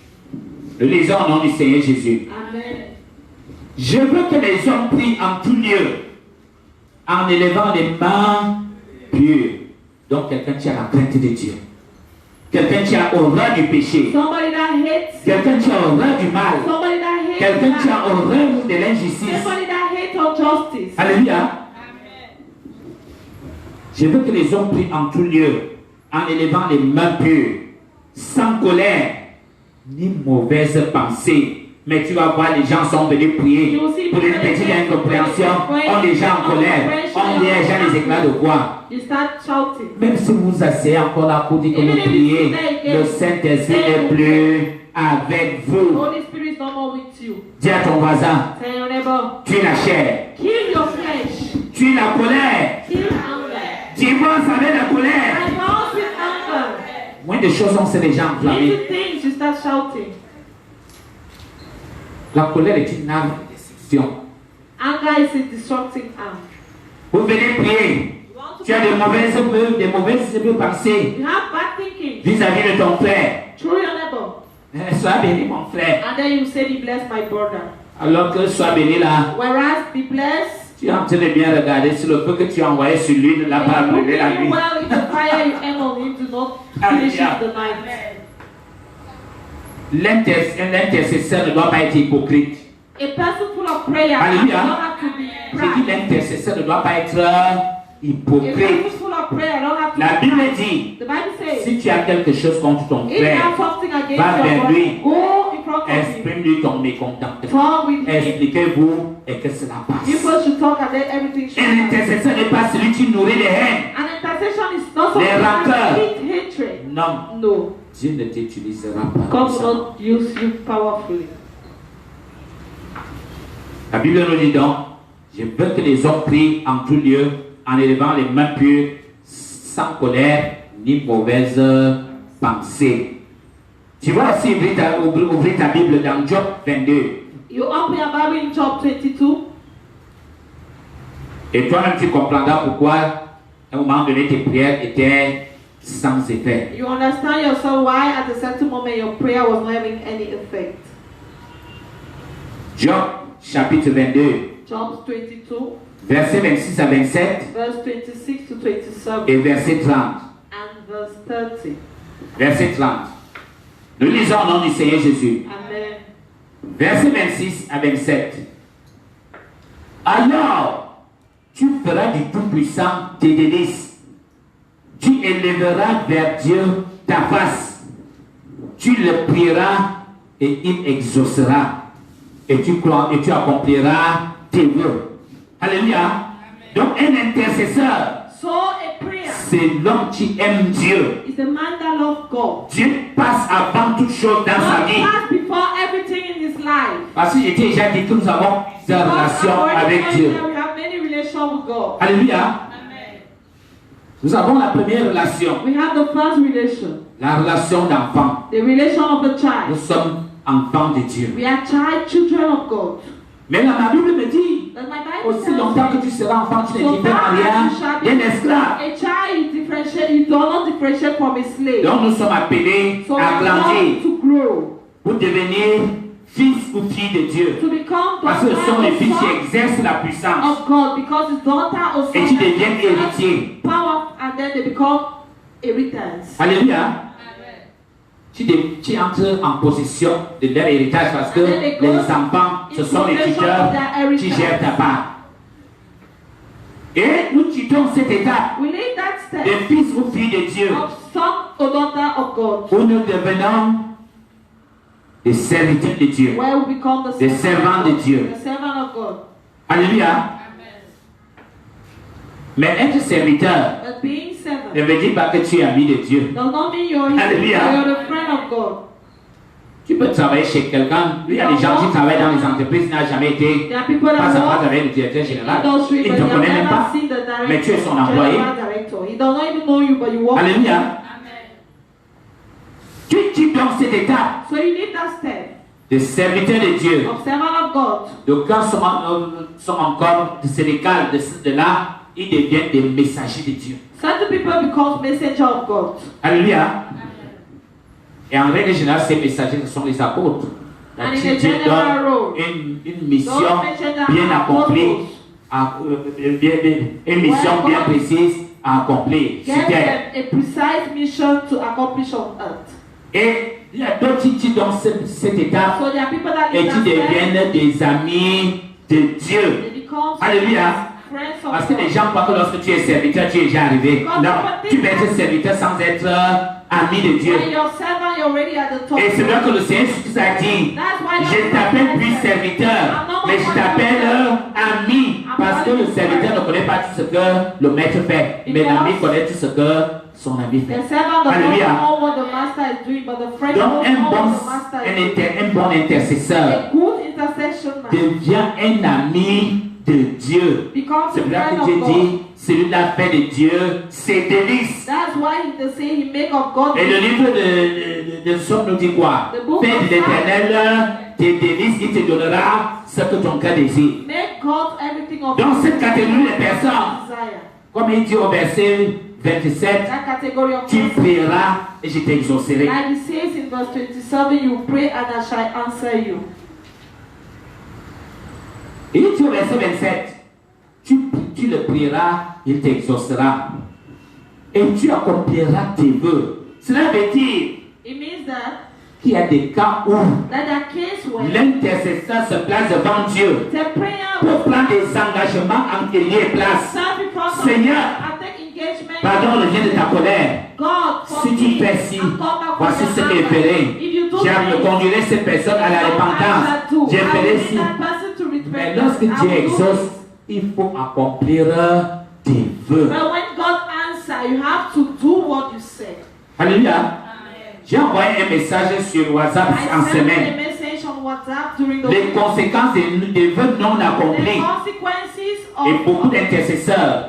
[SPEAKER 1] Nous lisons au nom du Seigneur Jésus.
[SPEAKER 2] Amen.
[SPEAKER 1] Je veux que les hommes prient en tout lieu, en élevant les mains pures. Donc, quelqu'un qui a la crainte de Dieu. Quelqu'un qui a horreur du péché.
[SPEAKER 2] Somebody that hates.
[SPEAKER 1] Quelqu'un qui a horreur du mal.
[SPEAKER 2] Somebody that hates.
[SPEAKER 1] Quelqu'un qui a horreur de l'injustice.
[SPEAKER 2] Somebody that hates injustice.
[SPEAKER 1] Alléluia.
[SPEAKER 2] Amen.
[SPEAKER 1] Je veux que les hommes prient en tout lieu, en élevant les mains pures, sans colère, ni mauvaise pensée. Mais tu vas voir, les gens sont venus prier pour une petite incompréhension. On est déjà en colère. On est déjà les éclats de voix.
[SPEAKER 2] You start shouting.
[SPEAKER 1] Même si vous vous asseyez encore là pour dire que vous priez, le Saint-Esprit n'est plus avec vous.
[SPEAKER 2] Holy Spirit is no more with you.
[SPEAKER 1] Dis à ton voisin,
[SPEAKER 2] Tell your neighbor,
[SPEAKER 1] tu es la chair,
[SPEAKER 2] kill your flesh.
[SPEAKER 1] tu es la colère.
[SPEAKER 2] Kill anger.
[SPEAKER 1] Divorce avec la colère.
[SPEAKER 2] Divorce with anger.
[SPEAKER 1] Moins de choses, on s'est déjà enflammé.
[SPEAKER 2] Little things you start shouting.
[SPEAKER 1] La colère est une arme de destruction.
[SPEAKER 2] Anger is a destructive arm.
[SPEAKER 1] Vous venez prier. Tu as de mauvaises pensées
[SPEAKER 2] You have bad thinking.
[SPEAKER 1] vis-à-vis de ton frère.
[SPEAKER 2] Through your neighbor.
[SPEAKER 1] Sois béni, mon frère.
[SPEAKER 2] And then you say, be blessed, my brother.
[SPEAKER 1] Alors que sois béni là,
[SPEAKER 2] Whereas, be blessed.
[SPEAKER 1] tu es en train de bien regarder sur le feu que tu as envoyé sur lui, ne l'a pas brûlé la nuit.
[SPEAKER 2] Well, if the fire you aim on him, do not finish it the night.
[SPEAKER 1] L'intercesseur ne doit pas être hypocrite.
[SPEAKER 2] A person full of prayer
[SPEAKER 1] Alléluia.
[SPEAKER 2] does not have to be
[SPEAKER 1] J'ai dit
[SPEAKER 2] proud.
[SPEAKER 1] l'intercesseur ne doit pas être
[SPEAKER 2] A
[SPEAKER 1] hypocrite.
[SPEAKER 2] person full of prayer don't have to
[SPEAKER 1] La
[SPEAKER 2] be
[SPEAKER 1] Bible
[SPEAKER 2] proud.
[SPEAKER 1] dit,
[SPEAKER 2] The Bible says,
[SPEAKER 1] si tu as quelque chose contre ton
[SPEAKER 2] if you
[SPEAKER 1] frère,
[SPEAKER 2] have something against
[SPEAKER 1] va vers
[SPEAKER 2] your
[SPEAKER 1] lui.
[SPEAKER 2] brother, go in front of him.
[SPEAKER 1] exprime-lui ton mécontentement.
[SPEAKER 2] Talk with him.
[SPEAKER 1] Expliquez-vous et que cela
[SPEAKER 2] You
[SPEAKER 1] passe.
[SPEAKER 2] first should talk and then everything should
[SPEAKER 1] Un
[SPEAKER 2] happen.
[SPEAKER 1] intercesseur n'est pas celui qui nourrit les haines.
[SPEAKER 2] An intercession is not
[SPEAKER 1] Les
[SPEAKER 2] something that
[SPEAKER 1] rancœurs.
[SPEAKER 2] feeds hatred.
[SPEAKER 1] Non,
[SPEAKER 2] No.
[SPEAKER 1] Dieu ne t'utilisera pas.
[SPEAKER 2] God
[SPEAKER 1] comme
[SPEAKER 2] will
[SPEAKER 1] ça.
[SPEAKER 2] not use you powerfully.
[SPEAKER 1] La Bible nous dit donc, je veux que les hommes prient en tout lieu, en élevant les mains pures, sans colère ni mauvaise pensée. Tu vas aussi ouvrir ta Bible dans Job 22.
[SPEAKER 2] You open your Bible in Job 22.
[SPEAKER 1] Et toi-même tu comprendras pourquoi, à un moment donné, tes prières étaient sans effet.
[SPEAKER 2] You understand yourself why at a certain moment your prayer was not having any effect.
[SPEAKER 1] Job chapitre 22,
[SPEAKER 2] Job 22,
[SPEAKER 1] versets 26 à 27
[SPEAKER 2] verse 26 to 27,
[SPEAKER 1] et verset 30.
[SPEAKER 2] and verse 30.
[SPEAKER 1] Verset 30. Nous lisons au nom du Seigneur Jésus.
[SPEAKER 2] Amen.
[SPEAKER 1] Verset 26 à 27. Alors, tu feras du Tout-Puissant tes délices. Tu élèveras vers Dieu ta face. Tu le prieras et il exaucera. Et tu accompliras tes vœux. Alléluia. Donc un intercesseur,
[SPEAKER 2] So a prayer
[SPEAKER 1] c'est l'homme qui aime Dieu.
[SPEAKER 2] is the man that loves God.
[SPEAKER 1] Dieu passe avant toute chose dans sa
[SPEAKER 2] God
[SPEAKER 1] vie.
[SPEAKER 2] passed before everything in his life.
[SPEAKER 1] Parce que j'ai déjà dit que nous avons des
[SPEAKER 2] God
[SPEAKER 1] relations
[SPEAKER 2] already
[SPEAKER 1] avec
[SPEAKER 2] told
[SPEAKER 1] Dieu.
[SPEAKER 2] you that we have many relations with God.
[SPEAKER 1] Alléluia.
[SPEAKER 2] Amen.
[SPEAKER 1] Nous avons la première relation,
[SPEAKER 2] We have the first relation,
[SPEAKER 1] la relation d'enfant.
[SPEAKER 2] the relation of the
[SPEAKER 1] Nous
[SPEAKER 2] child.
[SPEAKER 1] sommes enfants de Dieu.
[SPEAKER 2] We are children of God.
[SPEAKER 1] Mais la Bible me dit,
[SPEAKER 2] But my Bible
[SPEAKER 1] aussi
[SPEAKER 2] tells
[SPEAKER 1] longtemps que
[SPEAKER 2] me,
[SPEAKER 1] tu seras enfant, tu ne
[SPEAKER 2] so
[SPEAKER 1] diffères
[SPEAKER 2] far
[SPEAKER 1] en rien
[SPEAKER 2] as you shall be
[SPEAKER 1] d'un esclave.
[SPEAKER 2] a child, you do not differentiate from a slave.
[SPEAKER 1] Donc nous sommes appelés
[SPEAKER 2] So we
[SPEAKER 1] à
[SPEAKER 2] are
[SPEAKER 1] grandir
[SPEAKER 2] called to grow,
[SPEAKER 1] pour devenir fils ou fille de Dieu.
[SPEAKER 2] to become
[SPEAKER 1] Parce que ce sont les
[SPEAKER 2] daughter
[SPEAKER 1] fils qui
[SPEAKER 2] of
[SPEAKER 1] exercent la puissance.
[SPEAKER 2] of God, because his daughter or
[SPEAKER 1] Et
[SPEAKER 2] son
[SPEAKER 1] qui deviennent héritiers.
[SPEAKER 2] power, and then they become inheritance.
[SPEAKER 1] Alléluia. Tu entres en possession de leur héritage parce que les enfants, ce sont les tuteurs qui gèrent ta part. Et nous quittons cette étape
[SPEAKER 2] We leave that step
[SPEAKER 1] de fils ou fille de Dieu
[SPEAKER 2] of son or daughter of God,
[SPEAKER 1] où nous devenons des serviteurs de Dieu.
[SPEAKER 2] where we become the
[SPEAKER 1] Des servants de Dieu.
[SPEAKER 2] the servant of God.
[SPEAKER 1] Alléluia. Mais être serviteur
[SPEAKER 2] But being
[SPEAKER 1] ne
[SPEAKER 2] servant
[SPEAKER 1] veut dire pas que tu es ami de Dieu.
[SPEAKER 2] does not mean you're a friend of God.
[SPEAKER 1] Tu peux travailler chez quelqu'un. Il y a des gens qui travaillent dans les entreprises, qui n'ont jamais été
[SPEAKER 2] There are people
[SPEAKER 1] face
[SPEAKER 2] that
[SPEAKER 1] à face
[SPEAKER 2] work
[SPEAKER 1] avec le directeur général.
[SPEAKER 2] industry,
[SPEAKER 1] Il
[SPEAKER 2] but
[SPEAKER 1] ne
[SPEAKER 2] you
[SPEAKER 1] te
[SPEAKER 2] have
[SPEAKER 1] connaît même
[SPEAKER 2] never
[SPEAKER 1] pas.
[SPEAKER 2] seen the director,
[SPEAKER 1] Mais tu es son employé.
[SPEAKER 2] general director. He does not even know you, but you work.
[SPEAKER 1] Alléluia.
[SPEAKER 2] Amen.
[SPEAKER 1] Tu quittes donc cette étape
[SPEAKER 2] So you need that step
[SPEAKER 1] des serviteurs de Dieu.
[SPEAKER 2] of servants of God.
[SPEAKER 1] Donc quand sont encore de ce décal, de là, ils deviennent des messagers de Dieu.
[SPEAKER 2] Certain people become messenger of God.
[SPEAKER 1] Alléluia. Et en règle générale, ces messagers sont les apôtres.
[SPEAKER 2] And in
[SPEAKER 1] Si
[SPEAKER 2] a
[SPEAKER 1] Dieu
[SPEAKER 2] general
[SPEAKER 1] donne
[SPEAKER 2] role,
[SPEAKER 1] une mission
[SPEAKER 2] those messengers
[SPEAKER 1] bien
[SPEAKER 2] are
[SPEAKER 1] accomplie,
[SPEAKER 2] apostles.
[SPEAKER 1] une mission
[SPEAKER 2] Well,
[SPEAKER 1] bien
[SPEAKER 2] God
[SPEAKER 1] précise à accomplir sur
[SPEAKER 2] Get
[SPEAKER 1] terre.
[SPEAKER 2] them a precise mission to accomplish on earth.
[SPEAKER 1] Et il y a d'autres qui dans cette étape
[SPEAKER 2] So there are people that
[SPEAKER 1] et
[SPEAKER 2] live
[SPEAKER 1] qui
[SPEAKER 2] that step,
[SPEAKER 1] deviennent des amis de Dieu.
[SPEAKER 2] they become
[SPEAKER 1] Alléluia.
[SPEAKER 2] friends of
[SPEAKER 1] Parce que
[SPEAKER 2] God.
[SPEAKER 1] les gens croient que lorsque tu es serviteur, tu es déjà arrivé. Non, tu peux être serviteur sans être ami de Dieu.
[SPEAKER 2] When you're servant, you're already at the top.
[SPEAKER 1] Et c'est vrai que le Seigneur Jésus a dit, je t'appelle plus serviteur, mais je t'appelle ami. Parce que le serviteur ne connaît pas tout ce que le maître fait, mais l'ami connaît tout ce que son ami
[SPEAKER 2] The
[SPEAKER 1] fait.
[SPEAKER 2] servant does not
[SPEAKER 1] Alléluia.
[SPEAKER 2] know what the master is doing, but the friend
[SPEAKER 1] Donc
[SPEAKER 2] knows
[SPEAKER 1] un
[SPEAKER 2] what
[SPEAKER 1] bon,
[SPEAKER 2] the master is doing.
[SPEAKER 1] un bon intercesseur
[SPEAKER 2] A good intercession man
[SPEAKER 1] devient un ami de Dieu.
[SPEAKER 2] becomes
[SPEAKER 1] C'est
[SPEAKER 2] a
[SPEAKER 1] pour ça
[SPEAKER 2] friend
[SPEAKER 1] que Dieu
[SPEAKER 2] of God.
[SPEAKER 1] dit, celui-là fait de Dieu ses délices.
[SPEAKER 2] That's why they say he make of God.
[SPEAKER 1] Et le livre de Somme nous dit quoi? Fais de l'Éternel tes délices, il te donnera ce que ton cœur désire.
[SPEAKER 2] Make God everything of
[SPEAKER 1] Dans
[SPEAKER 2] God
[SPEAKER 1] cette catégorie de personnes,
[SPEAKER 2] desire.
[SPEAKER 1] comme il dit au verset 27,
[SPEAKER 2] That category of
[SPEAKER 1] tu
[SPEAKER 2] person,
[SPEAKER 1] prieras et je t'exaucerai.
[SPEAKER 2] like it says in verse 27, you pray and I shall answer you.
[SPEAKER 1] Et il dit au verset 27, tu le prieras, il t'exaucera. Et tu accompliras tes vœux. Cela veut dire
[SPEAKER 2] It means that
[SPEAKER 1] qu'il y a des cas où
[SPEAKER 2] that the case where
[SPEAKER 1] l'intercesseur se place devant Dieu
[SPEAKER 2] the prayer
[SPEAKER 1] pour
[SPEAKER 2] will
[SPEAKER 1] prendre des engagements en lieu place.
[SPEAKER 2] serve before God
[SPEAKER 1] Seigneur,
[SPEAKER 2] and take engagement.
[SPEAKER 1] pardon le vient de ta colère.
[SPEAKER 2] God,
[SPEAKER 1] Si tu fais ci, voici ce que je ferai. Je conduirai cette personne à la repentance. Je ferai ci. Mais lorsque Dieu exauce, il faut accomplir tes vœux.
[SPEAKER 2] But when God answers, you have to do what you say.
[SPEAKER 1] Alléluia. J'ai envoyé un message sur WhatsApp en
[SPEAKER 2] I sent
[SPEAKER 1] semaine.
[SPEAKER 2] a message on WhatsApp during the
[SPEAKER 1] Les
[SPEAKER 2] week.
[SPEAKER 1] conséquences des vœux non
[SPEAKER 2] The
[SPEAKER 1] accomplis.
[SPEAKER 2] consequences
[SPEAKER 1] Et
[SPEAKER 2] of
[SPEAKER 1] beaucoup d'intercesseurs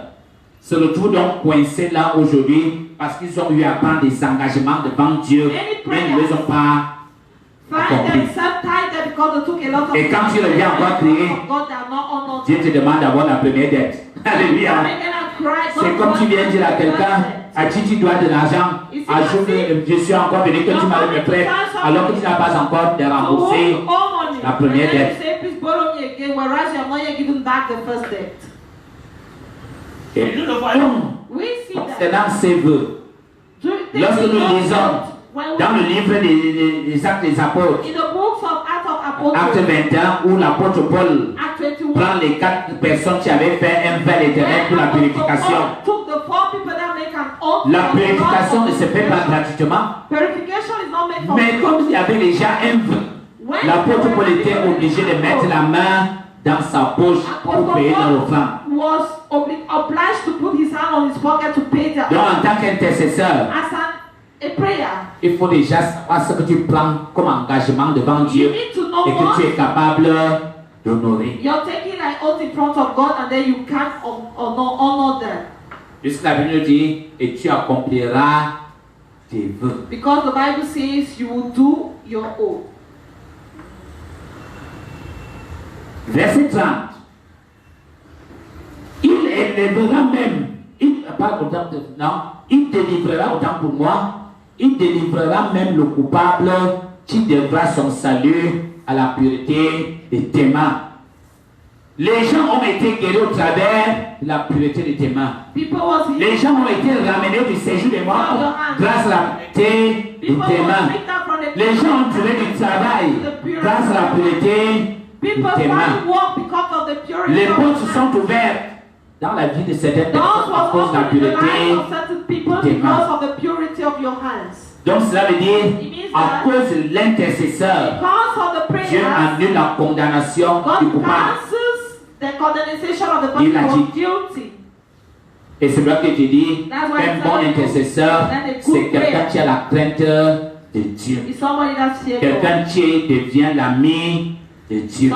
[SPEAKER 1] se retrouvent donc coincés là aujourd'hui parce qu'ils ont eu à prendre des engagements devant Dieu, mais ils ne les ont pas
[SPEAKER 2] find
[SPEAKER 1] accomplis.
[SPEAKER 2] themselves tied there because they took a lot of
[SPEAKER 1] Et quand tu reviens encore crier,
[SPEAKER 2] God that are not honored.
[SPEAKER 1] Dieu te demande d'avoir la première dette. Alléluia. C'est comme tu viens dire à quelqu'un à qui tu dois de l'argent. Ajoute, je suis encore venu que tu m'as me prêt, alors que tu n'as pas encore de rembourser la première dette. Et nous le voyons concernant ces vœux. Lorsque nous lisons dans le livre des Actes des Apôtres, Acte 21, où l'apôtre Paul prend les 4 personnes qui avaient fait un vœu éternel pour la purification. La purification ne se fait pas gratuitement, mais comme il y avait déjà un vœu, l'apôtre Paul était obligé de mettre la main dans sa poche pour payer l'offrande. Donc en tant qu'intercesseur, il faut déjà savoir ce que tu prends comme engagement devant Dieu et que tu es capable d'honorer.
[SPEAKER 2] You're taking an oath in front of God and then you can't honor them.
[SPEAKER 1] Puisque la Bible dit, et tu accompliras tes vœux.
[SPEAKER 2] Because the Bible says you will do your oath.
[SPEAKER 1] Verset 30. Il élèvera même, il délivrera autant pour moi, il délivrera même le coupable qui devra son salut à la pureté de tes mains. Les gens ont été guéris au travers de la pureté de tes mains. Les gens ont été ramenés du séjour des morts grâce à la pureté de tes mains. Les gens ont trouvé du travail grâce à la pureté de tes mains. Les portes se sont ouvertes dans la vie de certaines personnes à cause de la pureté de tes mains. Donc cela veut dire, à cause de l'intercesseur, Dieu annule la condamnation du coupable. Il a dit. Et c'est vrai que je dis, un bon intercesseur, c'est quelqu'un qui a la crainte de Dieu. Quelqu'un qui devient l'ami de Dieu.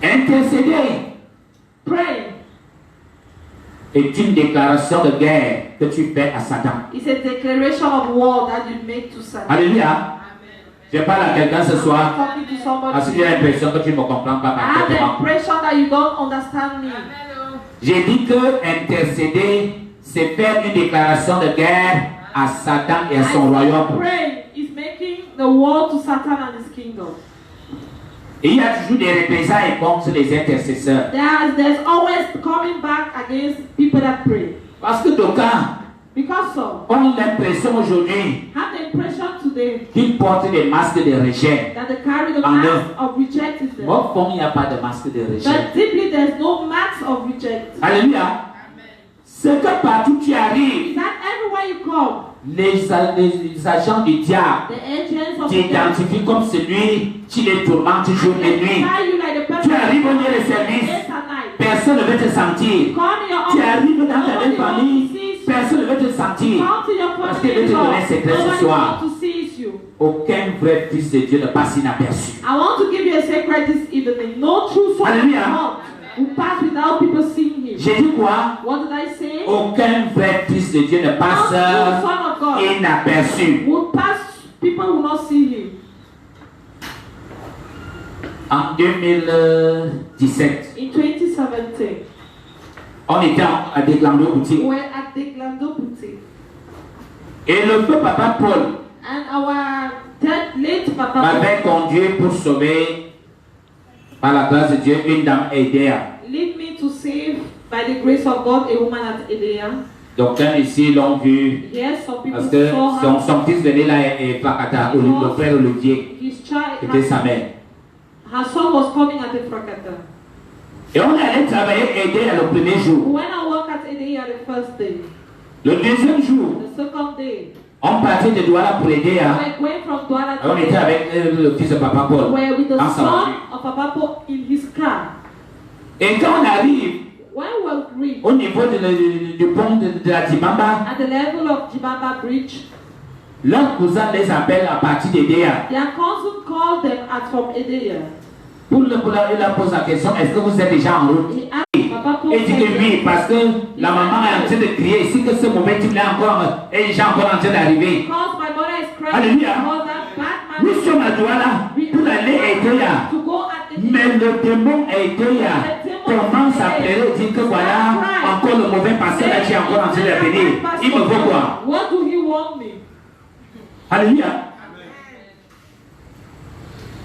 [SPEAKER 1] Intercéder.
[SPEAKER 2] Pray.
[SPEAKER 1] est une déclaration de guerre que tu fais à Satan.
[SPEAKER 2] It's a declaration of war that you make to Satan.
[SPEAKER 1] Alléluia. Je parle à quelqu'un ce soir.
[SPEAKER 2] Talking to somebody.
[SPEAKER 1] Parce que j'ai l'impression que tu ne me comprends pas
[SPEAKER 2] I have the
[SPEAKER 1] parfaitement.
[SPEAKER 2] impression that you don't understand me.
[SPEAKER 1] J'ai dit que intercéder, c'est faire une déclaration de guerre à Satan et à son royaume.
[SPEAKER 2] Praying is making the war to Satan and his kingdom.
[SPEAKER 1] Et il y a toujours des représailles contre les intercesseurs.
[SPEAKER 2] There's always coming back against people that pray.
[SPEAKER 1] Parce que d'aucuns
[SPEAKER 2] Because so,
[SPEAKER 1] ont l'impression aujourd'hui
[SPEAKER 2] have the impression today
[SPEAKER 1] qu'ils portent des masques de rejet.
[SPEAKER 2] that they carry the
[SPEAKER 1] En
[SPEAKER 2] marks
[SPEAKER 1] eux.
[SPEAKER 2] of rejected.
[SPEAKER 1] Au fond, il n'y a pas de masque de rejet.
[SPEAKER 2] But deeply there's no marks of reject.
[SPEAKER 1] Alléluia. C'est que partout tu arrives,
[SPEAKER 2] Is that everywhere you come,
[SPEAKER 1] les agents du diable
[SPEAKER 2] the agents of the devil
[SPEAKER 1] t'identifient comme celui qui les tourmente jour et nuit.
[SPEAKER 2] identify you like the person
[SPEAKER 1] Tu arrives au lieu de
[SPEAKER 2] that
[SPEAKER 1] service,
[SPEAKER 2] days and night.
[SPEAKER 1] personne ne veut te sentir.
[SPEAKER 2] Come in your
[SPEAKER 1] Tu
[SPEAKER 2] office,
[SPEAKER 1] arrives dans ta
[SPEAKER 2] nobody
[SPEAKER 1] belle famille,
[SPEAKER 2] wants to see you.
[SPEAKER 1] personne ne veut te sentir.
[SPEAKER 2] Come to your
[SPEAKER 1] Parce
[SPEAKER 2] family
[SPEAKER 1] qu'il veut te donner un
[SPEAKER 2] door,
[SPEAKER 1] secret ce
[SPEAKER 2] nobody
[SPEAKER 1] soir.
[SPEAKER 2] wants to see you.
[SPEAKER 1] Aucun vrai fils de Dieu ne passe inaperçu.
[SPEAKER 2] I want to give you a secret this evening. No true son of
[SPEAKER 1] Hallelujah.
[SPEAKER 2] God will pass without people seeing him.
[SPEAKER 1] J'ai dit quoi?
[SPEAKER 2] What did I say?
[SPEAKER 1] Aucun vrai fils de Dieu ne
[SPEAKER 2] No
[SPEAKER 1] passe
[SPEAKER 2] true son of God
[SPEAKER 1] inaperçu.
[SPEAKER 2] will pass, people will not see him.
[SPEAKER 1] En 2017,
[SPEAKER 2] In 2017,
[SPEAKER 1] on était à Déglando boutique.
[SPEAKER 2] we were at the Glando boutique.
[SPEAKER 1] Et le feu Papa Paul
[SPEAKER 2] And our late Papa
[SPEAKER 1] m'avait conduit pour sauver, par la grâce de Dieu, une dame Edea.
[SPEAKER 2] lead me to save, by the grace of God, a woman at Edea.
[SPEAKER 1] Donc, ici l'ont vu.
[SPEAKER 2] Yes, some people
[SPEAKER 1] Parce que
[SPEAKER 2] saw
[SPEAKER 1] son fils venait là et Placata, le frère Olivier,
[SPEAKER 2] her. His child,
[SPEAKER 1] qui était sa mère.
[SPEAKER 2] her son was coming at the Frakata.
[SPEAKER 1] Et on allait travailler Edea le premier jour.
[SPEAKER 2] When I worked at Edea the first day,
[SPEAKER 1] Le deuxième jour,
[SPEAKER 2] the second day,
[SPEAKER 1] on partait de Douala pour Edea.
[SPEAKER 2] we're going from Douala
[SPEAKER 1] On
[SPEAKER 2] to
[SPEAKER 1] était
[SPEAKER 2] Edea.
[SPEAKER 1] avec le fils de Papa Paul.
[SPEAKER 2] We're with the
[SPEAKER 1] dans sa
[SPEAKER 2] son
[SPEAKER 1] voiture.
[SPEAKER 2] of Papa Paul in his car.
[SPEAKER 1] Et quand on arrive
[SPEAKER 2] When we reached
[SPEAKER 1] au niveau du pont de la Dibamba,
[SPEAKER 2] at the level of Jibaba Bridge,
[SPEAKER 1] leur cousin les appelle à partir d'Edea.
[SPEAKER 2] their cousin called them at from Edea.
[SPEAKER 1] Il leur pose la question, est-ce que vous êtes déjà en route?
[SPEAKER 2] He asked Papa Paul,
[SPEAKER 1] Et il dit que oui, parce que la maman est en train de crier ici que ce moment il est encore, et les gens encore en train d'arriver.
[SPEAKER 2] because my mother is crying,
[SPEAKER 1] Alléluia.
[SPEAKER 2] because that bad man
[SPEAKER 1] Nous sommes à Douala pour aller à Edea.
[SPEAKER 2] to go at Edea.
[SPEAKER 1] Mais le démon à Edea commence à pleurer et dit que voilà, encore le mauvais pasteur là qui est encore en train de venir. Il me veut quoi?
[SPEAKER 2] What do he want me?
[SPEAKER 1] Alléluia.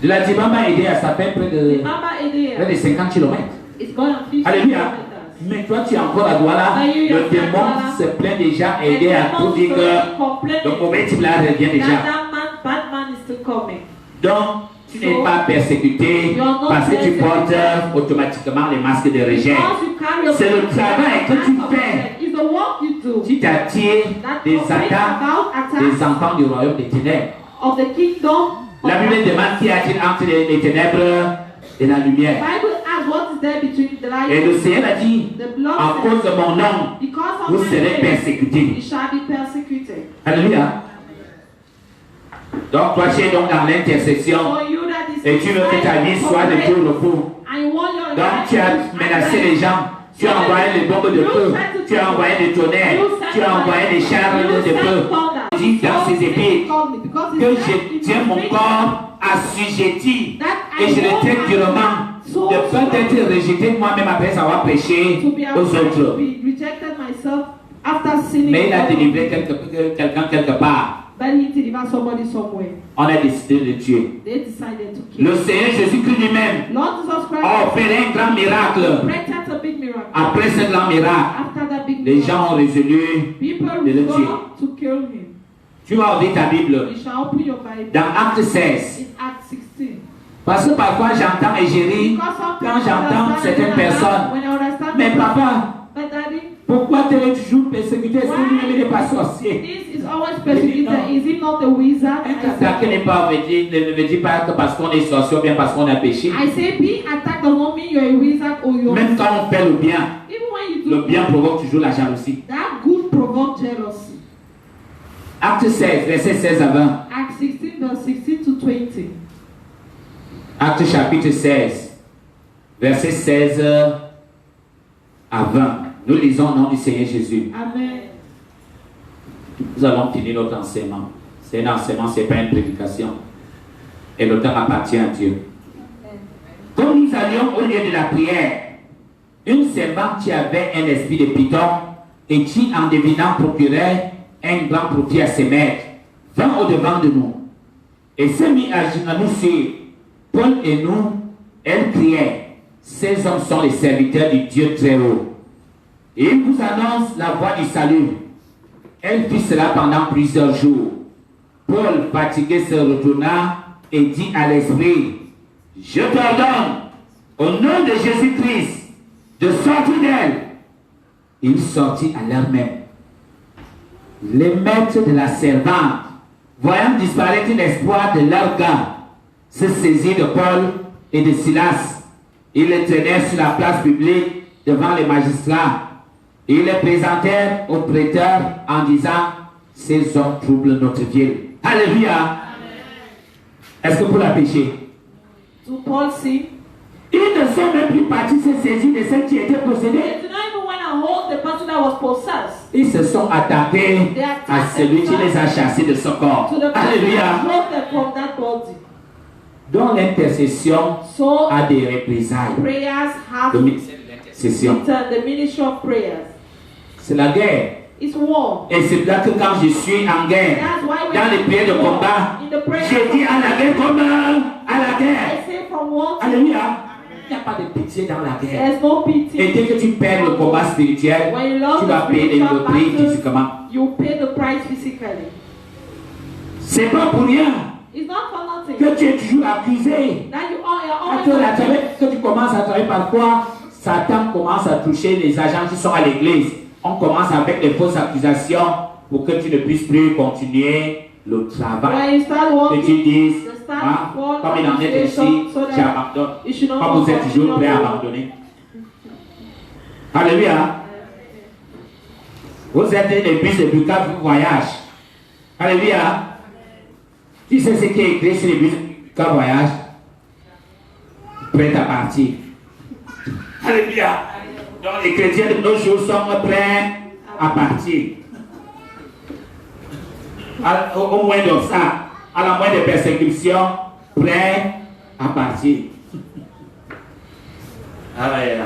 [SPEAKER 1] De la Dibamba à Edea, ça fait près de
[SPEAKER 2] Jibaba Edea
[SPEAKER 1] 50 km.
[SPEAKER 2] is going to 50
[SPEAKER 1] Alléluia.
[SPEAKER 2] kilometers.
[SPEAKER 1] Mais toi, tu es encore à Douala. Le démon se plaint déjà à aider à tout dire que le mauvais type là revient déjà.
[SPEAKER 2] That bad man is still coming.
[SPEAKER 1] Donc, tu n'es pas persécuté parce que tu portes automatiquement les masques de rejet.
[SPEAKER 2] Because you carry a
[SPEAKER 1] C'est le travail que tu fais
[SPEAKER 2] It's the work you do
[SPEAKER 1] qui t'attire
[SPEAKER 2] that
[SPEAKER 1] des
[SPEAKER 2] brings
[SPEAKER 1] attaques
[SPEAKER 2] about attacks
[SPEAKER 1] des enfants du royaume des ténèbres.
[SPEAKER 2] of the kingdom.
[SPEAKER 1] La Bible demande qui a-t-il entre les ténèbres et la lumière.
[SPEAKER 2] Bible asks what is there between the light
[SPEAKER 1] Et le Seigneur a dit,
[SPEAKER 2] the blood.
[SPEAKER 1] à cause de mon nom,
[SPEAKER 2] Because of
[SPEAKER 1] vous
[SPEAKER 2] my
[SPEAKER 1] serez
[SPEAKER 2] name,
[SPEAKER 1] persécutés.
[SPEAKER 2] you shall be persecuted.
[SPEAKER 1] Alléluia. Donc toi tu es donc dans l'intercession
[SPEAKER 2] For you that is
[SPEAKER 1] et tu veux que ta vie soit de tout repos.
[SPEAKER 2] and you want your
[SPEAKER 1] Donc
[SPEAKER 2] life
[SPEAKER 1] tu as
[SPEAKER 2] to
[SPEAKER 1] menacé les gens, tu as envoyé les bombes de feu, tu as envoyé des tonnerres, tu as envoyé des chars de feu. Dis dans ses épées que je tiens mon corps assujetti et je le traite durement de peur d'être rejeté moi-même après avoir prêché
[SPEAKER 2] to be
[SPEAKER 1] aux
[SPEAKER 2] afraid to
[SPEAKER 1] autres.
[SPEAKER 2] be rejected myself after sinning.
[SPEAKER 1] Mais il a délivré quelqu'un quelque part.
[SPEAKER 2] But he delivered somebody somewhere.
[SPEAKER 1] On a décidé de le tuer.
[SPEAKER 2] They decided to kill.
[SPEAKER 1] Le Seigneur Jésus-Christ lui-même
[SPEAKER 2] Lord Jesus Christ
[SPEAKER 1] a opéré un grand miracle.
[SPEAKER 2] practiced a big miracle.
[SPEAKER 1] Après ce grand miracle,
[SPEAKER 2] After that big
[SPEAKER 1] les
[SPEAKER 2] miracle,
[SPEAKER 1] gens ont résolu
[SPEAKER 2] people
[SPEAKER 1] de le tuer.
[SPEAKER 2] resolved to kill him.
[SPEAKER 1] Tu vas ouvrir ta Bible
[SPEAKER 2] You shall open your Bible.
[SPEAKER 1] dans Acte 16.
[SPEAKER 2] In Acts 16.
[SPEAKER 1] Parce que parfois j'entends et j'ai ri
[SPEAKER 2] Because sometimes
[SPEAKER 1] quand j'entends
[SPEAKER 2] I understand
[SPEAKER 1] certaines
[SPEAKER 2] and
[SPEAKER 1] personnes.
[SPEAKER 2] when I understand
[SPEAKER 1] Mais
[SPEAKER 2] the-
[SPEAKER 1] papa,
[SPEAKER 2] But daddy,
[SPEAKER 1] pourquoi tu es toujours persécuté? Est-ce que lui-même n'est pas sorcier?
[SPEAKER 2] this is always persecuted. Is he not a wizard?
[SPEAKER 1] Un attaque n'est pas ne veut dire pas que parce qu'on est sorcier ou bien parce qu'on a péché.
[SPEAKER 2] I say being attacked does not mean you're a wizard or you're.
[SPEAKER 1] Même quand on fait le bien,
[SPEAKER 2] Even when you do
[SPEAKER 1] le bien provoque toujours la jalousie.
[SPEAKER 2] that good provoke jealousy.
[SPEAKER 1] Acte 16, verset 16 à 20.
[SPEAKER 2] Acts 16 verse 16 to 20.
[SPEAKER 1] Acte chapitre 16, verset 16 à 20. Nous lisons au nom du Seigneur Jésus.
[SPEAKER 2] Amen.
[SPEAKER 1] Nous allons finir notre enseignement. C'est un enseignement, ce n'est pas une prédication. Et le temps appartient à Dieu. Quand nous allions au lieu de la prière, une servante qui avait un esprit de python et qui, en devinant, procurait un grand profit à ses maîtres, vint au-devant de nous et se mit à genoux sur Paul et nous. Elle criait, ces hommes sont les serviteurs du Dieu très haut. Et il vous annonce la voie du salut. Elle fit cela pendant plusieurs jours. Paul, fatigué, se retourna et dit à l'esprit, je t'ordonne, au nom de Jésus-Christ, de sortir d'elle. Il sortit à l'heure même. Les maîtres de la servante, voyant disparaître l'espoir de leur gars, se saisirent de Paul et de Silas. Ils les traînèrent sur la place publique devant les magistrats. Ils les présentèrent aux prêteurs en disant, ces hommes troublent notre ville. Alléluia. Est-ce que vous la péchez?
[SPEAKER 2] To Paul see.
[SPEAKER 1] Ils ne sont même plus partis se saisir de ceux qui étaient possédés.
[SPEAKER 2] They did not even want to hold the person that was possessed.
[SPEAKER 1] Ils se sont attaqués à celui qui les a chassés de ce corps.
[SPEAKER 2] To the person
[SPEAKER 1] Alléluia.
[SPEAKER 2] that drove them from that body.
[SPEAKER 1] Donc l'intercession
[SPEAKER 2] So
[SPEAKER 1] a des représailles.
[SPEAKER 2] prayers have
[SPEAKER 1] Le ministère de l'intercession.
[SPEAKER 2] the ministry of prayers.
[SPEAKER 1] C'est la guerre.
[SPEAKER 2] It's war.
[SPEAKER 1] Et c'est là que quand je suis en guerre,
[SPEAKER 2] That's why
[SPEAKER 1] dans les prières de combat,
[SPEAKER 2] in the prayer,
[SPEAKER 1] je dis à la guerre comme à la guerre.
[SPEAKER 2] I say from war to
[SPEAKER 1] Alléluia. Il n'y a pas de pitié dans la guerre.
[SPEAKER 2] there's no pity.
[SPEAKER 1] Et dès que tu perds le combat spirituel,
[SPEAKER 2] When you
[SPEAKER 1] tu
[SPEAKER 2] love
[SPEAKER 1] vas
[SPEAKER 2] the
[SPEAKER 1] payer
[SPEAKER 2] spiritual
[SPEAKER 1] le prix
[SPEAKER 2] battle,
[SPEAKER 1] physiquement.
[SPEAKER 2] you pay the price physically.
[SPEAKER 1] C'est pas pour rien
[SPEAKER 2] It's not for nothing.
[SPEAKER 1] que tu es toujours accusé.
[SPEAKER 2] That you are
[SPEAKER 1] Que tu commences à travailler par quoi Satan commence à toucher les agents qui sont à l'église. On commence avec des fausses accusations pour que tu ne puisses plus continuer le travail.
[SPEAKER 2] when you start
[SPEAKER 1] Que
[SPEAKER 2] walking,
[SPEAKER 1] tu dises,
[SPEAKER 2] the start
[SPEAKER 1] ah,
[SPEAKER 2] fall
[SPEAKER 1] comme il en est ainsi,
[SPEAKER 2] so that
[SPEAKER 1] j'abandonne.
[SPEAKER 2] you should not
[SPEAKER 1] Comme vous êtes toujours prêt à
[SPEAKER 2] continue.
[SPEAKER 1] abandonner. Alléluia. Vous êtes des bus de Bukavu voyage. Alléluia. Tu sais ce qui est écrit sur les bus de Bukavu voyage? Prêt à partir. Alléluia. Donc les chrétiens de nos jours sont prêts à partir. Au moins de ça, à la moindre persécution, prêts à partir. Alléluia.